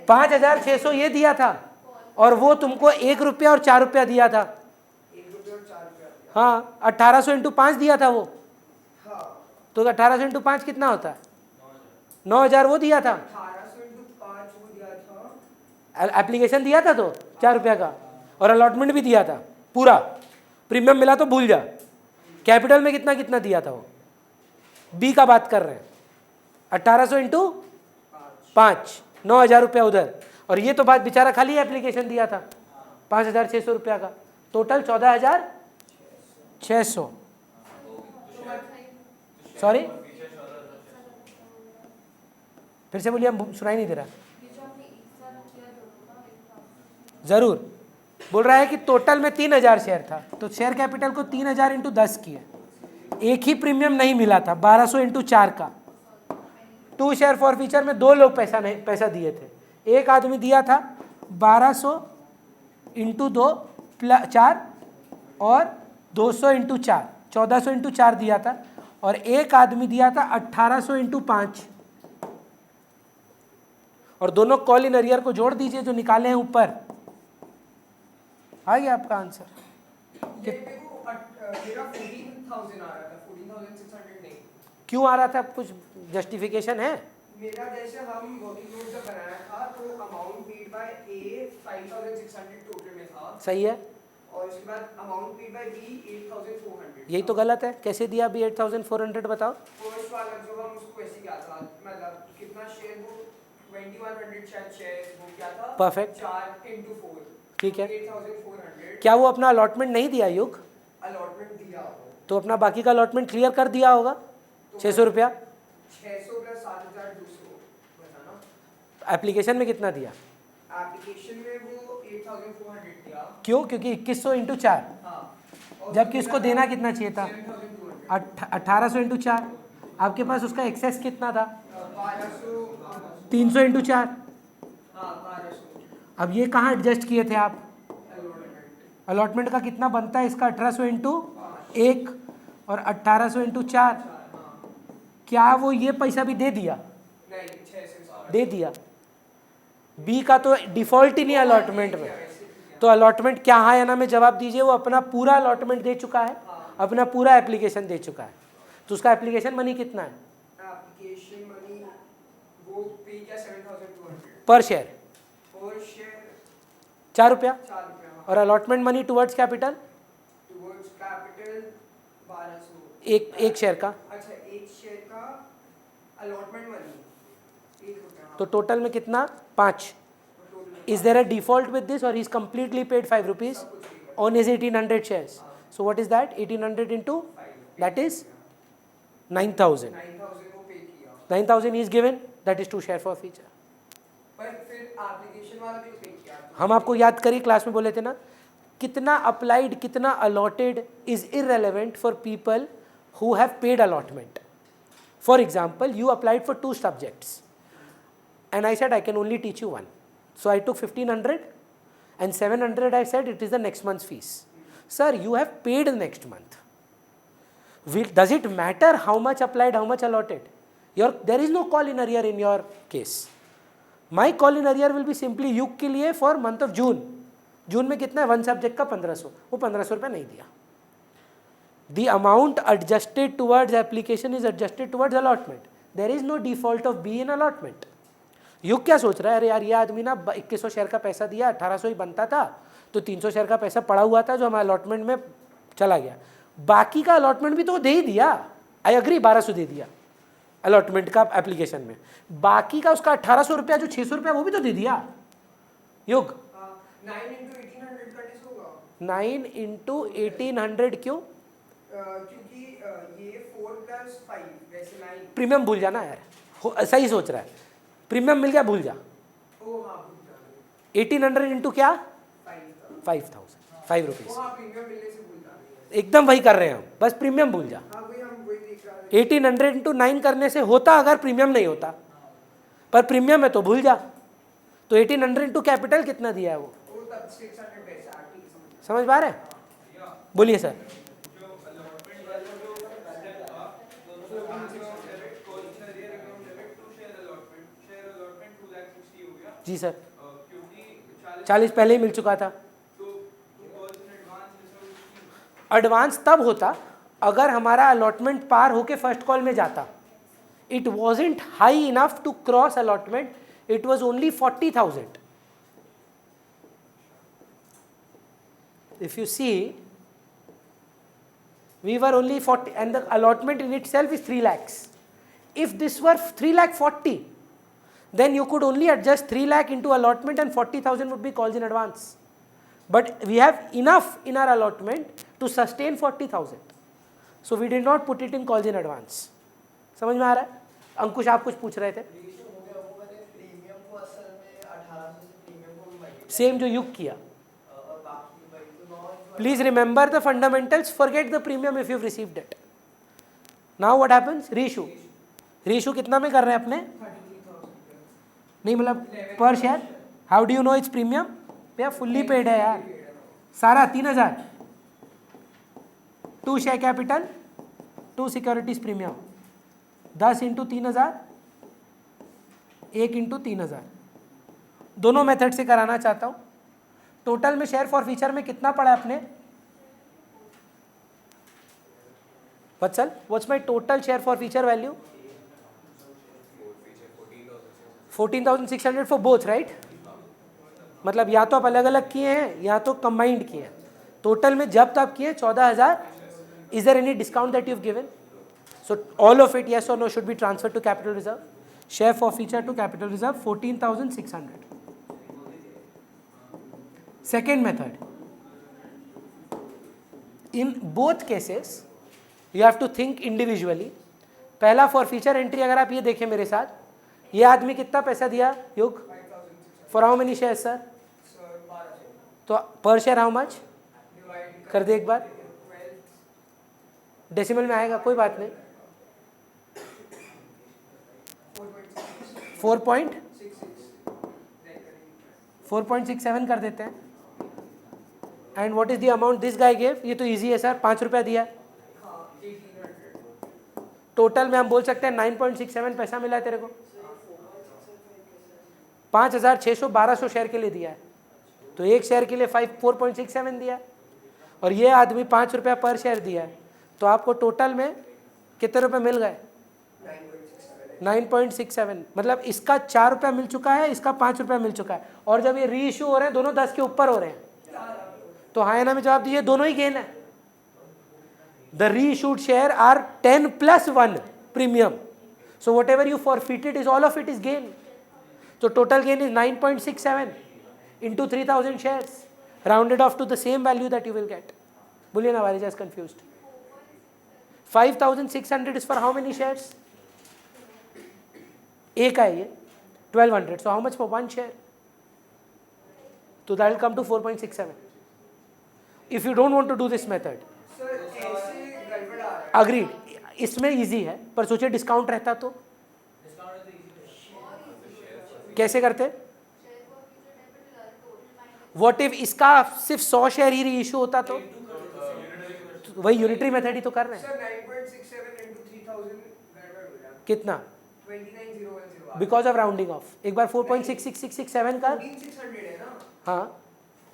5,600 ये दिया था, और वो तुमको 1 रुपया और 4 रुपया दिया था। 1 रुपये और 4 रुपये। हाँ 1800 इंटू 5 दिया था वो, हाँ तो 1800 इंटू 5 कितना होता है? 9,000 वो दिया था। 1800 इंटू 5 वो दिया था, एप्लीकेशन दिया था तो 4 रुपया का, और अलॉटमेंट भी दिया था पूरा। प्रीमियम मिला तो भूल जा। कैपिटल में कितना कितना दिया था वो, बी का बात कर रहे हैं। 1800 इंटू 5, 9,000 रुपया उधर, और ये तो बात बेचारा खाली एप्लीकेशन दिया था 5,600 रुपया का, टोटल 14,600। सॉरी फिर से बोलिए, हम सुनाई नहीं दे रहा। जरूर बोल रहा है कि टोटल में 3,000 शेयर था, तो शेयर कैपिटल को 3,000 इंटू 10 किए, एक ही प्रीमियम नहीं मिला था 1200 इंटू 4 का। 2 शेयर फॉर फीचर में 2 लोग पैसा दिए थे, एक आदमी दिया था 1200 इंटू 2 4 और 200 इंटू 4, 1400 इंटू 4 दिया था, और एक आदमी दिया था 1800 इंटू 5, और दोनों कॉल इन अरियर को जोड़ दीजिए जो निकाले हैं ऊपर, आ गया आपका आंसर। ये मेरे को मेरा 14,000 आ रहा था, 14,600 नहीं। क्यों आ रहा था, कुछ जस्टिफिकेशन है? मेरा जैसे हम वर्किंग नोट जब बनाया था तो amount paid by A 5,600 total में था, सही है। और उसके बाद अमाउंट पेड बाय बी 8400। यही तो गलत है, कैसे दिया अभी 8400 बताओ। फर्स्ट वाला जो हम उसको ऐसे क्या था, मतलब कितना शेयर वो 2100 शायद शेयर वो क्या था, Perfect. 4 into 4, ठीक है, 8400 क्या वो अपना अलॉटमेंट नहीं दिया युग? अलॉटमेंट दिया हो तो अपना बाकी का अलॉटमेंट क्लियर कर दिया होगा, 600 रुपया। 600 प्लस 7200 बताना। एप्लीकेशन में कितना दिया? एप्लीकेशन में वो 8400 दिया। क्यों? क्योंकि 2100 इंटू 4, हाँ, और जबकि उसको देना कितना चाहिए था? 7200। 1800 इंटू 4। आपके पास उसका एक्सेस कितना था? 1200। 300 इंटू 4। हाँ 1200 अब ये कहाँ एडजस्ट किए थे आप? अलॉटमेंट। अलॉटमेंट का कितना बनता है इसका? 1800 इंटू 1 और 1800 इंटू 4। क्या वो ये पैसा भी दे दिया? नहीं 600 दे दिया। बी का तो डिफॉल्ट ही नहीं अलॉटमेंट में, तो अलॉटमेंट क्या है या ना में जवाब दीजिए। वो अपना पूरा अलॉटमेंट दे चुका है, अपना पूरा एप्लीकेशन दे चुका है, तो उसका एप्लीकेशन मनी कितना है? एप्लीकेशन मनी वो पे किया 7200 पर शेयर और शेयर 4 रुपया। 4 रुपया। और allotment money towards capital towards capital 1200। एक शेयर का। अच्छा एक शेयर का अलॉटमेंट मनी 1 रुपया। तो टोटल में कितना? 5। Total is there a default with this और he is completely paid 5 rupees on his 1800 shares? So what is that? 1800 into that is 9000। 9000 को पे किया, 9000 is given, that is to share forfeiture. पर फिर application वाला भी पे किया। हम आपको याद करिए क्लास में बोले थे ना, कितना अप्लाइड कितना allotted is irrelevant for people who have paid allotment. For example, you applied for 2 subjects and I said I can only teach you 1. So I took 1500 and 700 I said it is the next month's fees. Sir, you have paid the next month. Does it matter how much applied, how much allotted? There is no call in arrear in your case. My call in arrear will be simply युग के लिए for month of June. जून में कितना है? 1 subject का 1500, वो 1500 रुपये नहीं दिया। The amount adjusted towards application is adjusted towards allotment. There is no default of B in allotment. युग क्या सोच रहा है? अरे यार ये आदमी ना 2100 शेयर का पैसा दिया, 1800 ही बनता था, तो 300 शेयर का पैसा पड़ा हुआ था जो हमारे अलॉटमेंट में चला गया, बाकी का अलॉटमेंट भी तो दे ही दिया। आई अग्री, 1200 दे दिया अलॉटमेंट का एप्लीकेशन में, बाकी का उसका 1800 रुपया जो 600 रुपया वो भी तो दे दिया। युग 9 into 1800 का डिस होगा। 9 इंटू 1800 क्यों? क्योंकि ये 4 plus 5 वैसे 9। प्रीमियम भूल जाना यार, सही सोच रहा है, प्रीमियम मिल गया भूल जा। ओ हाँ भूल जाना। 1800 इंटू क्या? 5000। 5 रुपीज। ओ हाँ प्रीमियम मिलने से भूल जाना। एकदम वही कर रहे हैं हम, बस प्रीमियम भूल जा। हाँ वही हम वही देख रहे हैं। 1800 इंटू 9 करने से होता अगर प्रीमियम नहीं होता, पर प्रीमियम है तो भूल जा। तो 1800 इंटू कैपिटल कितना दिया है वो? तब 600 पैसा आती है। समझ पा रहे हैं? बोलिए सर। जी सर, 40 पहले ही मिल चुका था। एडवांस तब होता अगर हमारा अलॉटमेंट पार होके फर्स्ट कॉल में जाता। It wasn't high enough to cross allotment, it was only 40,000। If you see, we were only 40 and the allotment in itself is 3 lakhs. If this were 3,40,000, then you could only adjust 3 lakh into allotment and 40,000 would be calls in advance. But we have enough in our allotment to sustain 40,000. So we did not put it in calls in advance. समझ में आ रहा है? अंकुश आप कुछ पूछ रहे थे? Same जो युग किया। Please remember the fundamentals, forget the premium if you've received it. Now what happens? Reissue. Reissue कितना में कर रहे हैं अपने? 33,000। नहीं मतलब पर share. How do you know it's premium? भैया फुल्ली पेड है यार, सारा 3000। 2 share capital, 2 securities premium, 10 into 3000, 1 into 3000। दोनों मेथड से कराना चाहता हूँ। टोटल में शेयर फॉर फीचर में कितना पड़ा अपने? Vatsal, what's my total share forfeiture value? 14,600 for both, right? मतलब या तो आप अलग अलग किए हैं या तो कंबाइंड किए हैं। टोटल में जब तब किए 14,000. Is there any discount that you have given? So all of it yes or no should be transferred to capital reserve. Share forfeiture to capital reserve 14,600. Second method. In both cases you have to think individually. पहला forfeiture entry अगर आप ये देखें मेरे साथ, ये आदमी कितना पैसा दिया युग? 5,600. For how many shares sir? Sir, 1200. तो per share how much? Divide कर दे एक बार. 12. डेसिमल में आएगा कोई बात नहीं. 4.66. 4.67 कर देते हैं. And what is the amount this guy gave? ये तो इजी है सर, 5 रुपया दिया. हाँ, 1800. टोटल में हम बोल सकते हैं 9.67 पैसा मिला है तेरे को. 5,600 1200 शेयर के लिए दिया है, तो एक शेयर के लिए 4.67 दिया है, और ये आदमी 5 रुपया पर शेयर दिया है, तो आपको टोटल में कितने रुपए मिल गए? 9.67. मतलब इसका 4 रुपया मिल चुका है, इसका 5 रुपया मिल चुका है, और जब ये री इशू हो रहे हैं दोनों 10 के ऊपर हो रहे हैं, तो हाँ या ना में जवाब दीजिए. दोनों ही गेन है. The reissued share are 10 + 1 premium. So whatever you forfeited is all of it is gain. So total gain is 9.67 into 3,000 shares, rounded off to the same value that you will get. Bullion average is confused. 5,600 is for how many shares? एक है ये 1,200. So how much for one share? So that will come to 4.67. If you don't want to do this method, Sir, ऐसे गड़बड़ आ रहा है. agreed. इसमें easy है, पर सोचिए डिस्काउंट रहता तो कैसे करते? व्हाट इफ इसका सिर्फ 100 शेयर ही इशू होता तो वही यूनिटरी मेथड ही तो कर रहे हैं. Sir, 9.67 into 3,000 गड़बड़ हो गया. कितना? 29,010. Because of rounding off. एक बार 4.66667 का. 14,600 है ना. हाँ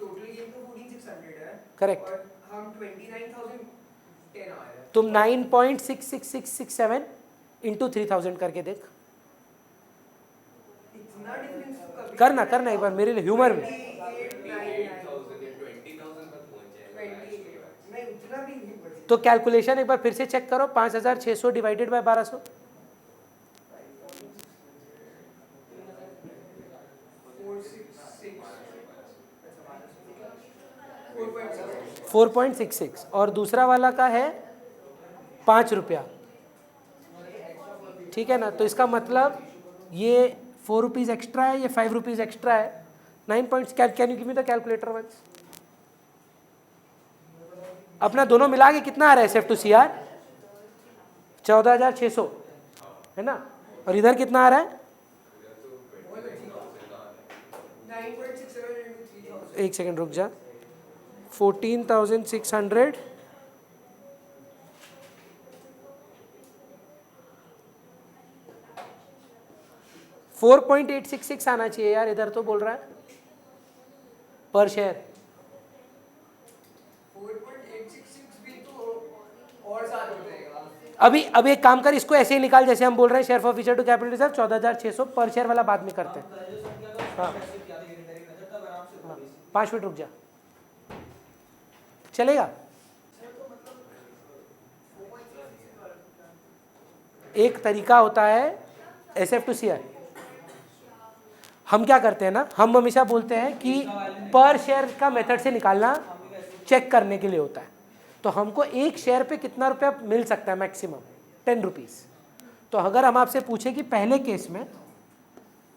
टोटल गेन तो 14,600 है. करेक्ट. और हम 29,010 आ रहे हैं. तुम 9.66667 इंटू 3,000 करके देख. इतना डिफरेंस कभी करना करना एक बार मेरे लिए ह्यूमर में. 20,000 तक पहुंच जाएगा. 28. नहीं, उतना भी नहीं बचेगा. तो कैलकुलेशन एक बार फिर से चेक करो. 5,600 डिवाइडेड बाय 1200. 4.66 और दूसरा वाला का है 5 रुपया. ठीक है ना. तो इसका मतलब ये 4 रुपीज़ एक्स्ट्रा है, ये 5 रुपीज़ एक्स्ट्रा है. 9 points. Can you give me the calculator once? अपना दोनों मिला के कितना आ रहा है SF to CR? 14,600 है ना. और इधर कितना आ रहा है? 9.67 into 3,000. एक सेकंड रुक जा. 14,600 4.866 आना चाहिए यार. इधर तो बोल रहा है पर शेयर. 4.866 भी तो और ज़्यादा हो जाएगा. अब एक काम कर, इसको ऐसे ही निकाल जैसे हम बोल रहे हैं. Share forfeiture to capital reserve 14,600 पर शेयर वाला बाद में करते हैं. हाँ 5 मिनट रुक जा. चलेगा. एक तरीका होता है SF to CR. हम क्या करते हैं ना, हम हमेशा बोलते हैं कि पर शेयर का मेथड से निकालना चेक करने के लिए होता है. तो हमको एक शेयर पे कितना रुपया मिल सकता है? Maximum 10 rupees. तो अगर हम आपसे पूछे कि पहले केस में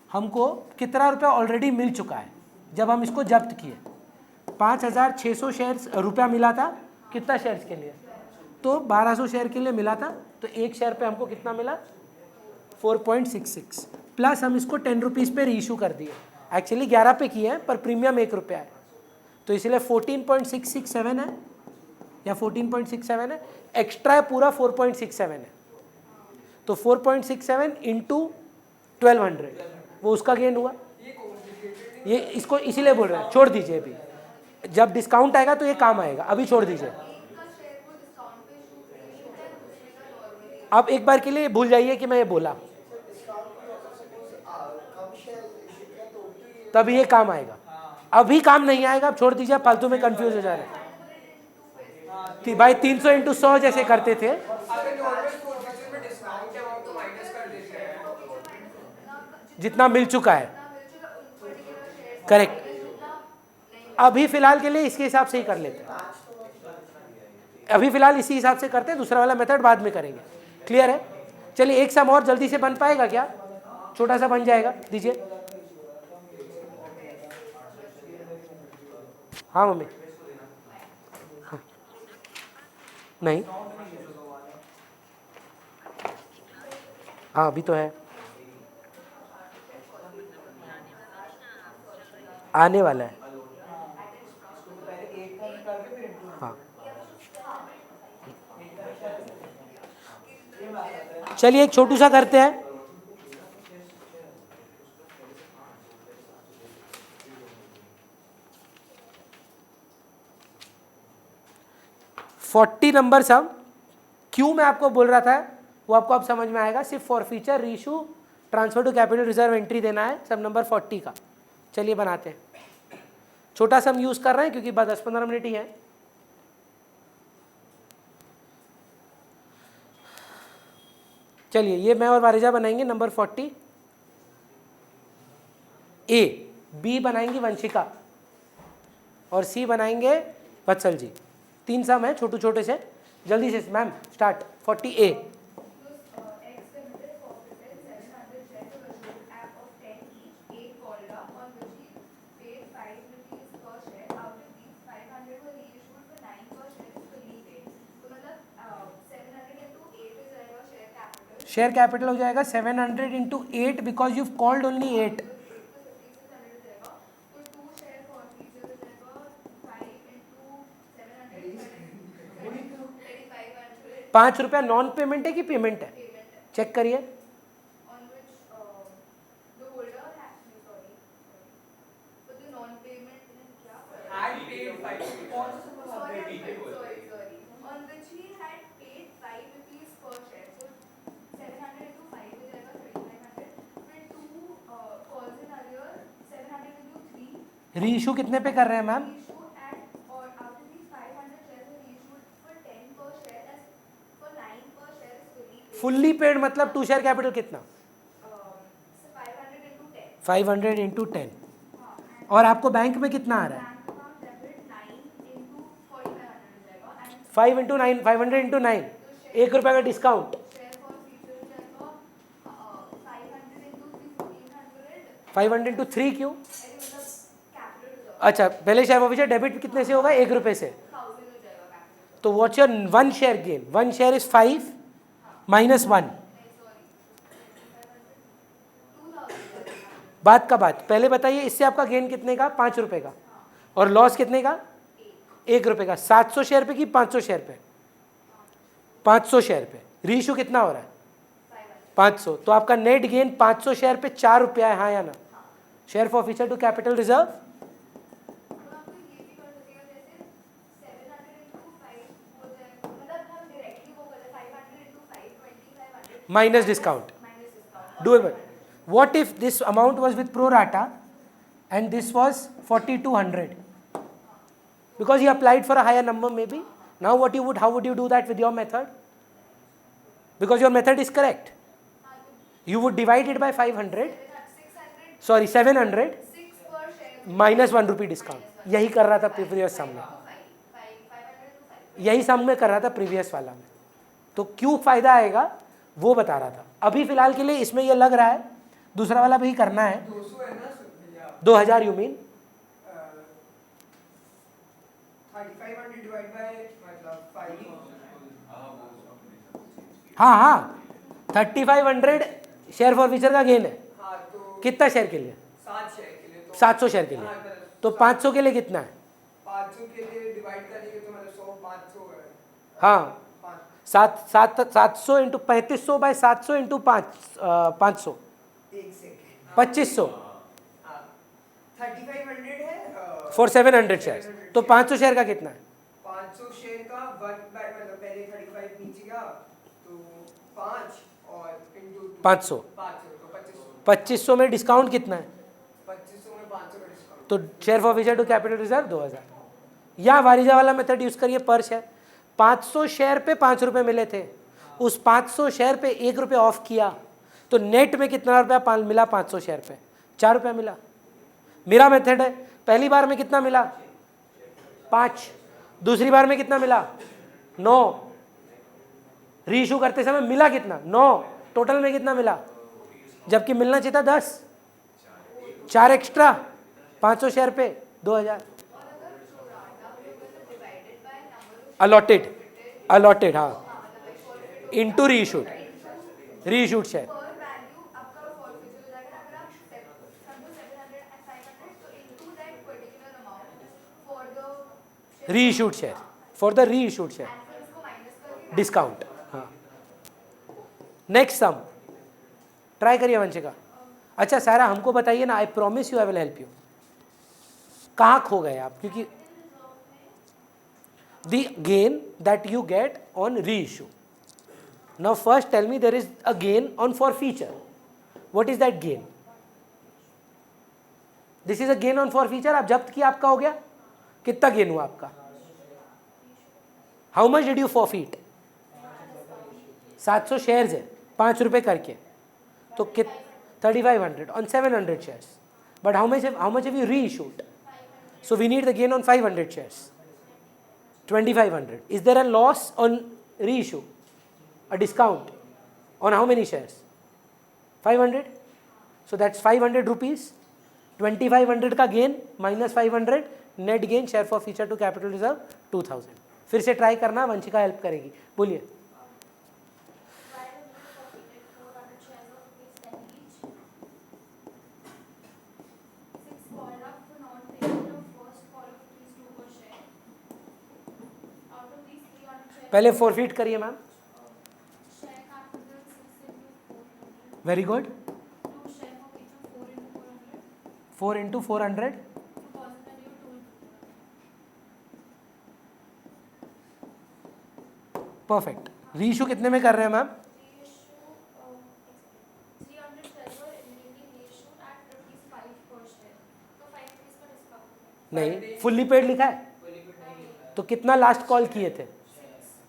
हमको कितना रुपया ऑलरेडी मिल चुका है जब हम इसको जब्त किए, 5,600 शेयर्स रुपया मिला था. कितना शेयर्स के लिए? तो 1,200 शेयर के लिए मिला था. तो एक शेयर पे हमको कितना मिला? 4.66 प्लस हम इसको 10 रुपीज़ पे रीइशू कर दिए. एक्चुअली 11 पे किए हैं पर प्रीमियम 1 रुपया है, तो इसलिए 14.667 है या 14.67 है. एक्स्ट्रा है पूरा 4.67 है. तो 4.67 इंटू 1,200 वो उसका गेन हुआ. ये इसको इसीलिए बोल रहे हैं छोड़ दीजिए. अभी जब डिस्काउंट आएगा तो ये काम आएगा, अभी छोड़ दीजिए. आप एक बार के लिए भूल जाइए कि मैं ये बोला, तब ये काम आएगा. अभी काम नहीं आएगा, अब छोड़ दीजिए. फालतू में कंफ्यूज हो जा रहे हैं. भाई 300 इंटू 100 जैसे करते थे। अगर नॉर्मल फोर्फिचर में डिस्काउंट अमाउंट तो माइनस कर देते हैं। जितना मिल चुका है, करेक्ट। अभी फिलहाल के लिए इसके हिसाब से ही कर लेते हैं, अभी फिलहाल इसी हिसाब से करते हैं, दूसरा वाला मेथड बाद में करेंगे। क्लियर है? चलिए एक सम और जल्दी से बन पाएगा क्या? छोटा सा बन जाएगा, दीजिए। हाँ मम्मी। हाँ। नहीं, हाँ अभी तो है, आने वाला है। हाँ चलिए एक छोटू सा करते हैं। $40 नंबर सम क्यों मैं आपको बोल रहा था वो आपको अब समझ में आएगा। सिर्फ forfeiture reissue transfer to capital reserve entry देना है, सम नंबर 40 का। चलिए बनाते हैं। छोटा सम यूज कर रहे हैं क्योंकि बस 10-15 मिनट ही है। चलिए ये मैं और वारिजा बनाएंगे नंबर 40 ए, बी बनाएंगी वंशिका और सी बनाएंगे वत्सल जी। 3 सम है छोटे छोटे से, जल्दी से मैम स्टार्ट। 40 ए। शेयर कैपिटल हो जाएगा 700 into 8 because you called only 8। 5 रुपया नॉन पेमेंट है कि पेमेंट है? चेक करिए। रीइशू कितने पे कर रहे हैं मैम? फुल्ली पेड मतलब 2 शेयर कैपिटल कितना? 500 इंटू 10। और आपको बैंक में कितना आ रहा है? 5 इंटू 9, 500 इंटू 9, 1 रुपये का डिस्काउंट। 500 इंटू 3 क्यों? अच्छा पहले शेयर ऑफिसर डेबिट कितने से होगा? 1 रुपये से। तो what's your 1 share gain? 1 share is 5 minus 1। बात का बात पहले बताइए, इससे आपका गेन कितने का? 5 रुपये का। और लॉस कितने का? 1 रुपये का। 700 शेयर पे कि 500 शेयर पे? 500 शेयर पे। रीइशू कितना हो रहा है? 500। तो आपका नेट गेन 500 शेयर पे 4 रुपया है, हाँ या ना? Share forfeiture to capital reserve minus discount. Doable. What if this amount was with pro rata and this was 4200? Because you applied for a higher number maybe. Now how would you do that with your method? Because your method is correct. You would divide it by 500. Sorry, 700 minus 1 rupee discount. यही कर रहा था previous सम में, यही सम में कर रहा था प्रीवियस वाला में। तो क्यों फायदा आएगा वो बता रहा था। अभी फिलहाल के लिए इसमें ये लग रहा है दूसरा वाला भी करना है। 200 है ना? 2000 यू मीन? 3500 डिवाइड बाय मतलब 5। हाँ हाँ 3500 शेयर फॉर फ्यूचर का गेन है। हाँ तो कितना शेयर के लिए? 7 शेयर के लिए तो 700 शेयर के लिए। तो 500 के लिए कितना है? 500 के लिए डिवाइड करेंगे तो मतलब 100 500 है। हाँ 700 इंटू 3500 बाई 700 इंटू 500 एक सेकंड 2500 3500 है फॉर 700 शेयर। तो 500 शेयर का कितना है? 500 शेयर का 1 बाय मतलब पहले 35 नीचे गया तो 5 और इंटू 500 तो 2500। 2500 में डिस्काउंट कितना है? 2500 में 500 का डिस्काउंट। तो share forfeiture to capital reserve 2000। या वारिजा वाला मेथड यूज करिए, पर शेयर 500 शेयर पे 5 रुपये मिले थे, उस 500 शेयर पे 1 रुपये ऑफ किया तो नेट में कितना रुपया मिला? 500 शेयर पे 4 रुपया मिला। मेरा मेथड है, पहली बार में कितना मिला? 5, दूसरी बार में कितना मिला? 9, रीइशू करते समय मिला कितना? 9, टोटल में कितना मिला? जबकि मिलना चाहिए था 10, 4 एक्स्ट्रा 500 शेयर पे 2000। अलॉटेड हाँ, into reissued share. Par value आपका फॉरफिचर हो जाएगा अगर आप समझो 700 and 500 तो into that particular amount for the reissued share, for the reissued share फिर उसको माइनस करके डिस्काउंट। हाँ, नेक्स्ट सम ट्राई करिए वंशिका। अच्छा सारा हमको बताइए ना, I promise you I will help you. कहाँ खो गए आप? क्योंकि the gain that you get on reissue. Now first tell me, there is a gain on forfeiture, what is that gain? This is a gain on forfeiture. आप जब्त किया, आपका हो गया, कितना गेन हुआ आपका? How much did you forfeit? 700 shares है, 5 रुपये करके, तो कित 3500 on 700 shares. But how much have you reissued? So we need the gain on 500 shares. 2500. Is there a loss on reissue? A discount on how many shares? 500. So that's 500 rupees. 2500 का gain minus 500 net gain share for feature to capital reserve 2000. फिर से try करना, Vanshika help करेगी, बोलिए। पहले forfeit करिए ma'am. Very good. 4 into 400 perfect. Reissue कितने में कर रहे हैं मैम? नहीं, फुल्ली पेड लिखा है तो कितना लास्ट कॉल किए थे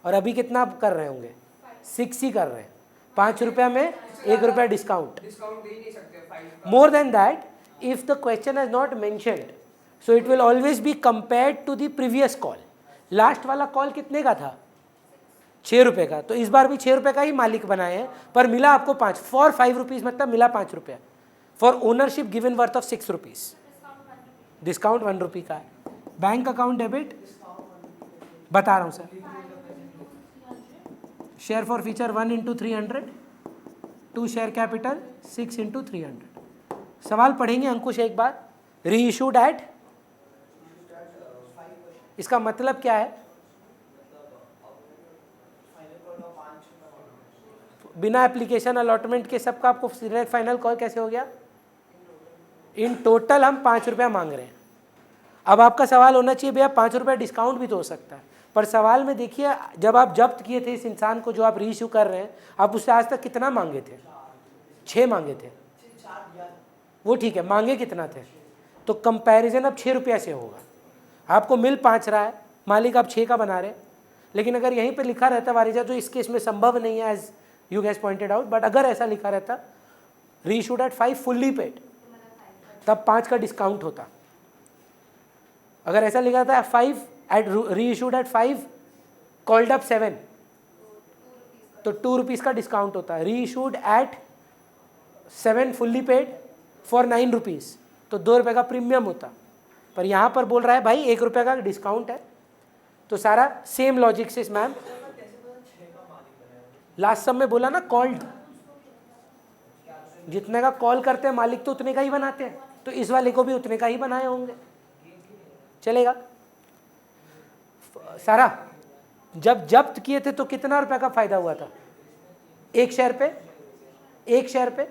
और अभी कितना कर रहे होंगे? 6 ही कर रहे हैं। 5 रुपया में 1 रुपया डिस्काउंट। डिस्काउंट दे ही नहीं सकते 5 more than that, if the question has not mentioned, so it will always be compared to the previous call. Last वाला कॉल कितने का था? 6 रुपये का, तो इस बार भी 6 रुपये का ही मालिक बनाए हैं, पर मिला आपको 5 फॉर 5 रुपीज़, मतलब मिला 5 रुपया for ownership given worth of 6 rupees. Discount 1 रुपी का है। बैंक अकाउंट डेबिट बता रहा हूँ sir. Share for feature 1 into 300, 2 share capital 6 into 300। सवाल पढ़ेंगे अंकुश एक बार। रीइशूड एट, इसका मतलब क्या है? बिना एप्लीकेशन अलॉटमेंट के सबका आपको डायरेक्ट फाइनल कॉल कैसे हो गया? इन टोटल हम 5 रुपया मांग रहे हैं। अब आपका सवाल होना चाहिए भैया 5 रुपया डिस्काउंट भी तो हो सकता है, पर सवाल में देखिए जब आप जब्त किए थे इस इंसान को जो आप रीइश्यू कर रहे हैं, आप उससे आज तक कितना मांगे थे? 6 मांगे थे। वो ठीक है, मांगे कितना थे? तो कंपैरिजन अब 6 रुपया से होगा। आपको मिल 5 रहा है, मालिक आप 6 का बना रहे हैं, लेकिन अगर यहीं पे लिखा रहता वारिजा, जो इस केस में संभव नहीं है as you guys pointed out, but अगर ऐसा लिखा रहता रीइश्यूड एट 5 फुल्ली पेड, तब 5 का डिस्काउंट होता। अगर ऐसा लिखा था 5 at reissued at 5 called up 7, तो 2 रुपीज़ का डिस्काउंट होता है। Reissued at 7 fully paid for 9 rupees, तो 2 रुपये का प्रीमियम होता। पर यहाँ पर बोल रहा है भाई 1 रुपये का डिस्काउंट है, तो सारा सेम लॉजिक से मैम लास्ट सब में बोला ना, कॉल्ड जितने का कॉल करते हैं मालिक तो उतने का ही बनाते हैं, तो इस वाले को भी उतने का ही बनाए होंगे, चलेगा। सारा जब जब्त किए थे तो कितना रुपए का फायदा हुआ था? 1 शेयर पे, 1 शेयर पे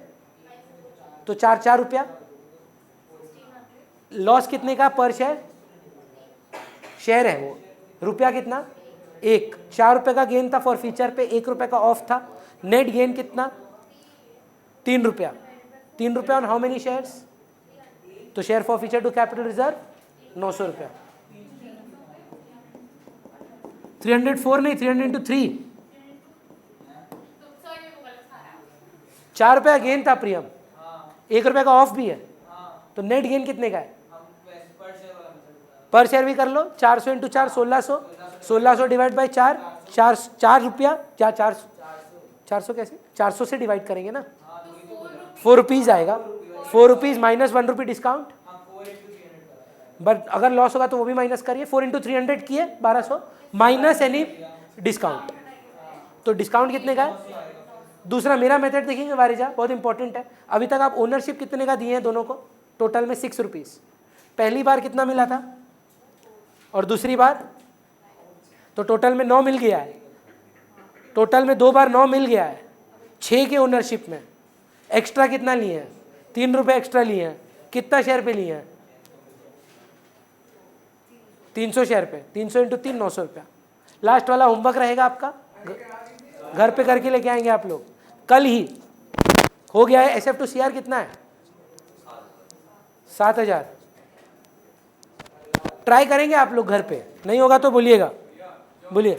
तो 4 रुपया। लॉस कितने का पर शेयर? शेयर है वो, रुपया कितना? 1। 4 रुपये का गेन था फॉर फीचर पे, 1 रुपये का ऑफ था। नेट गेन कितना? 3 रुपया। 3 रुपया ऑन हाउ मेनी शेयर्स? तो share forfeiture to capital reserve 900 रुपया। 304 नहीं, 300 इंटू 3। तो सर ये वो गलत आ रहा है। 4 रुपये का गेन था प्रियम, हाँ 1 रुपये का ऑफ भी है, हाँ तो नेट गेन कितने का है? हम वैसे पर शेयर वाला मतलब पर शेयर भी कर लो, 400 इंटू 4 1600, 1600 डिवाइड बाई 4, 4 रुपया, क्या 400 कैसे, 400 से डिवाइड करेंगे ना, 4 रुपीज़ आएगा, 4 रुपीज़ माइनस 1 रुपी डिस्काउंट। हम 4 into 300 करा बट अगर लॉस होगा तो वो भी माइनस करिए, 4 इंटू 300 किए 1200 माइनस एनी डिस्काउंट, तो डिस्काउंट कितने का है? दूसरा मेरा मेथड देखेंगे वारिजा, बहुत इंपॉर्टेंट है। अभी तक आप ओनरशिप कितने का दिए हैं दोनों को? टोटल में 6 रुपीज़। पहली बार कितना मिला था और दूसरी बार? तो टोटल में 9 मिल गया है, टोटल में 2 बार 9 मिल गया है 6 के ओनरशिप में। एक्स्ट्रा कितना लिए हैं? 3 रुपये एक्स्ट्रा लिए हैं। कितना शेयर पे लिए हैं? 300 शेयर पे, 300 इंटू 3 900 रुपया। लास्ट वाला होमवर्क रहेगा आपका, घर पे करके लेके आएंगे आप लोग कल ही। हो गया है। SF टू CR कितना है? 7000। ट्राई करेंगे आप लोग घर पे, नहीं होगा तो बोलिएगा, बोलिए।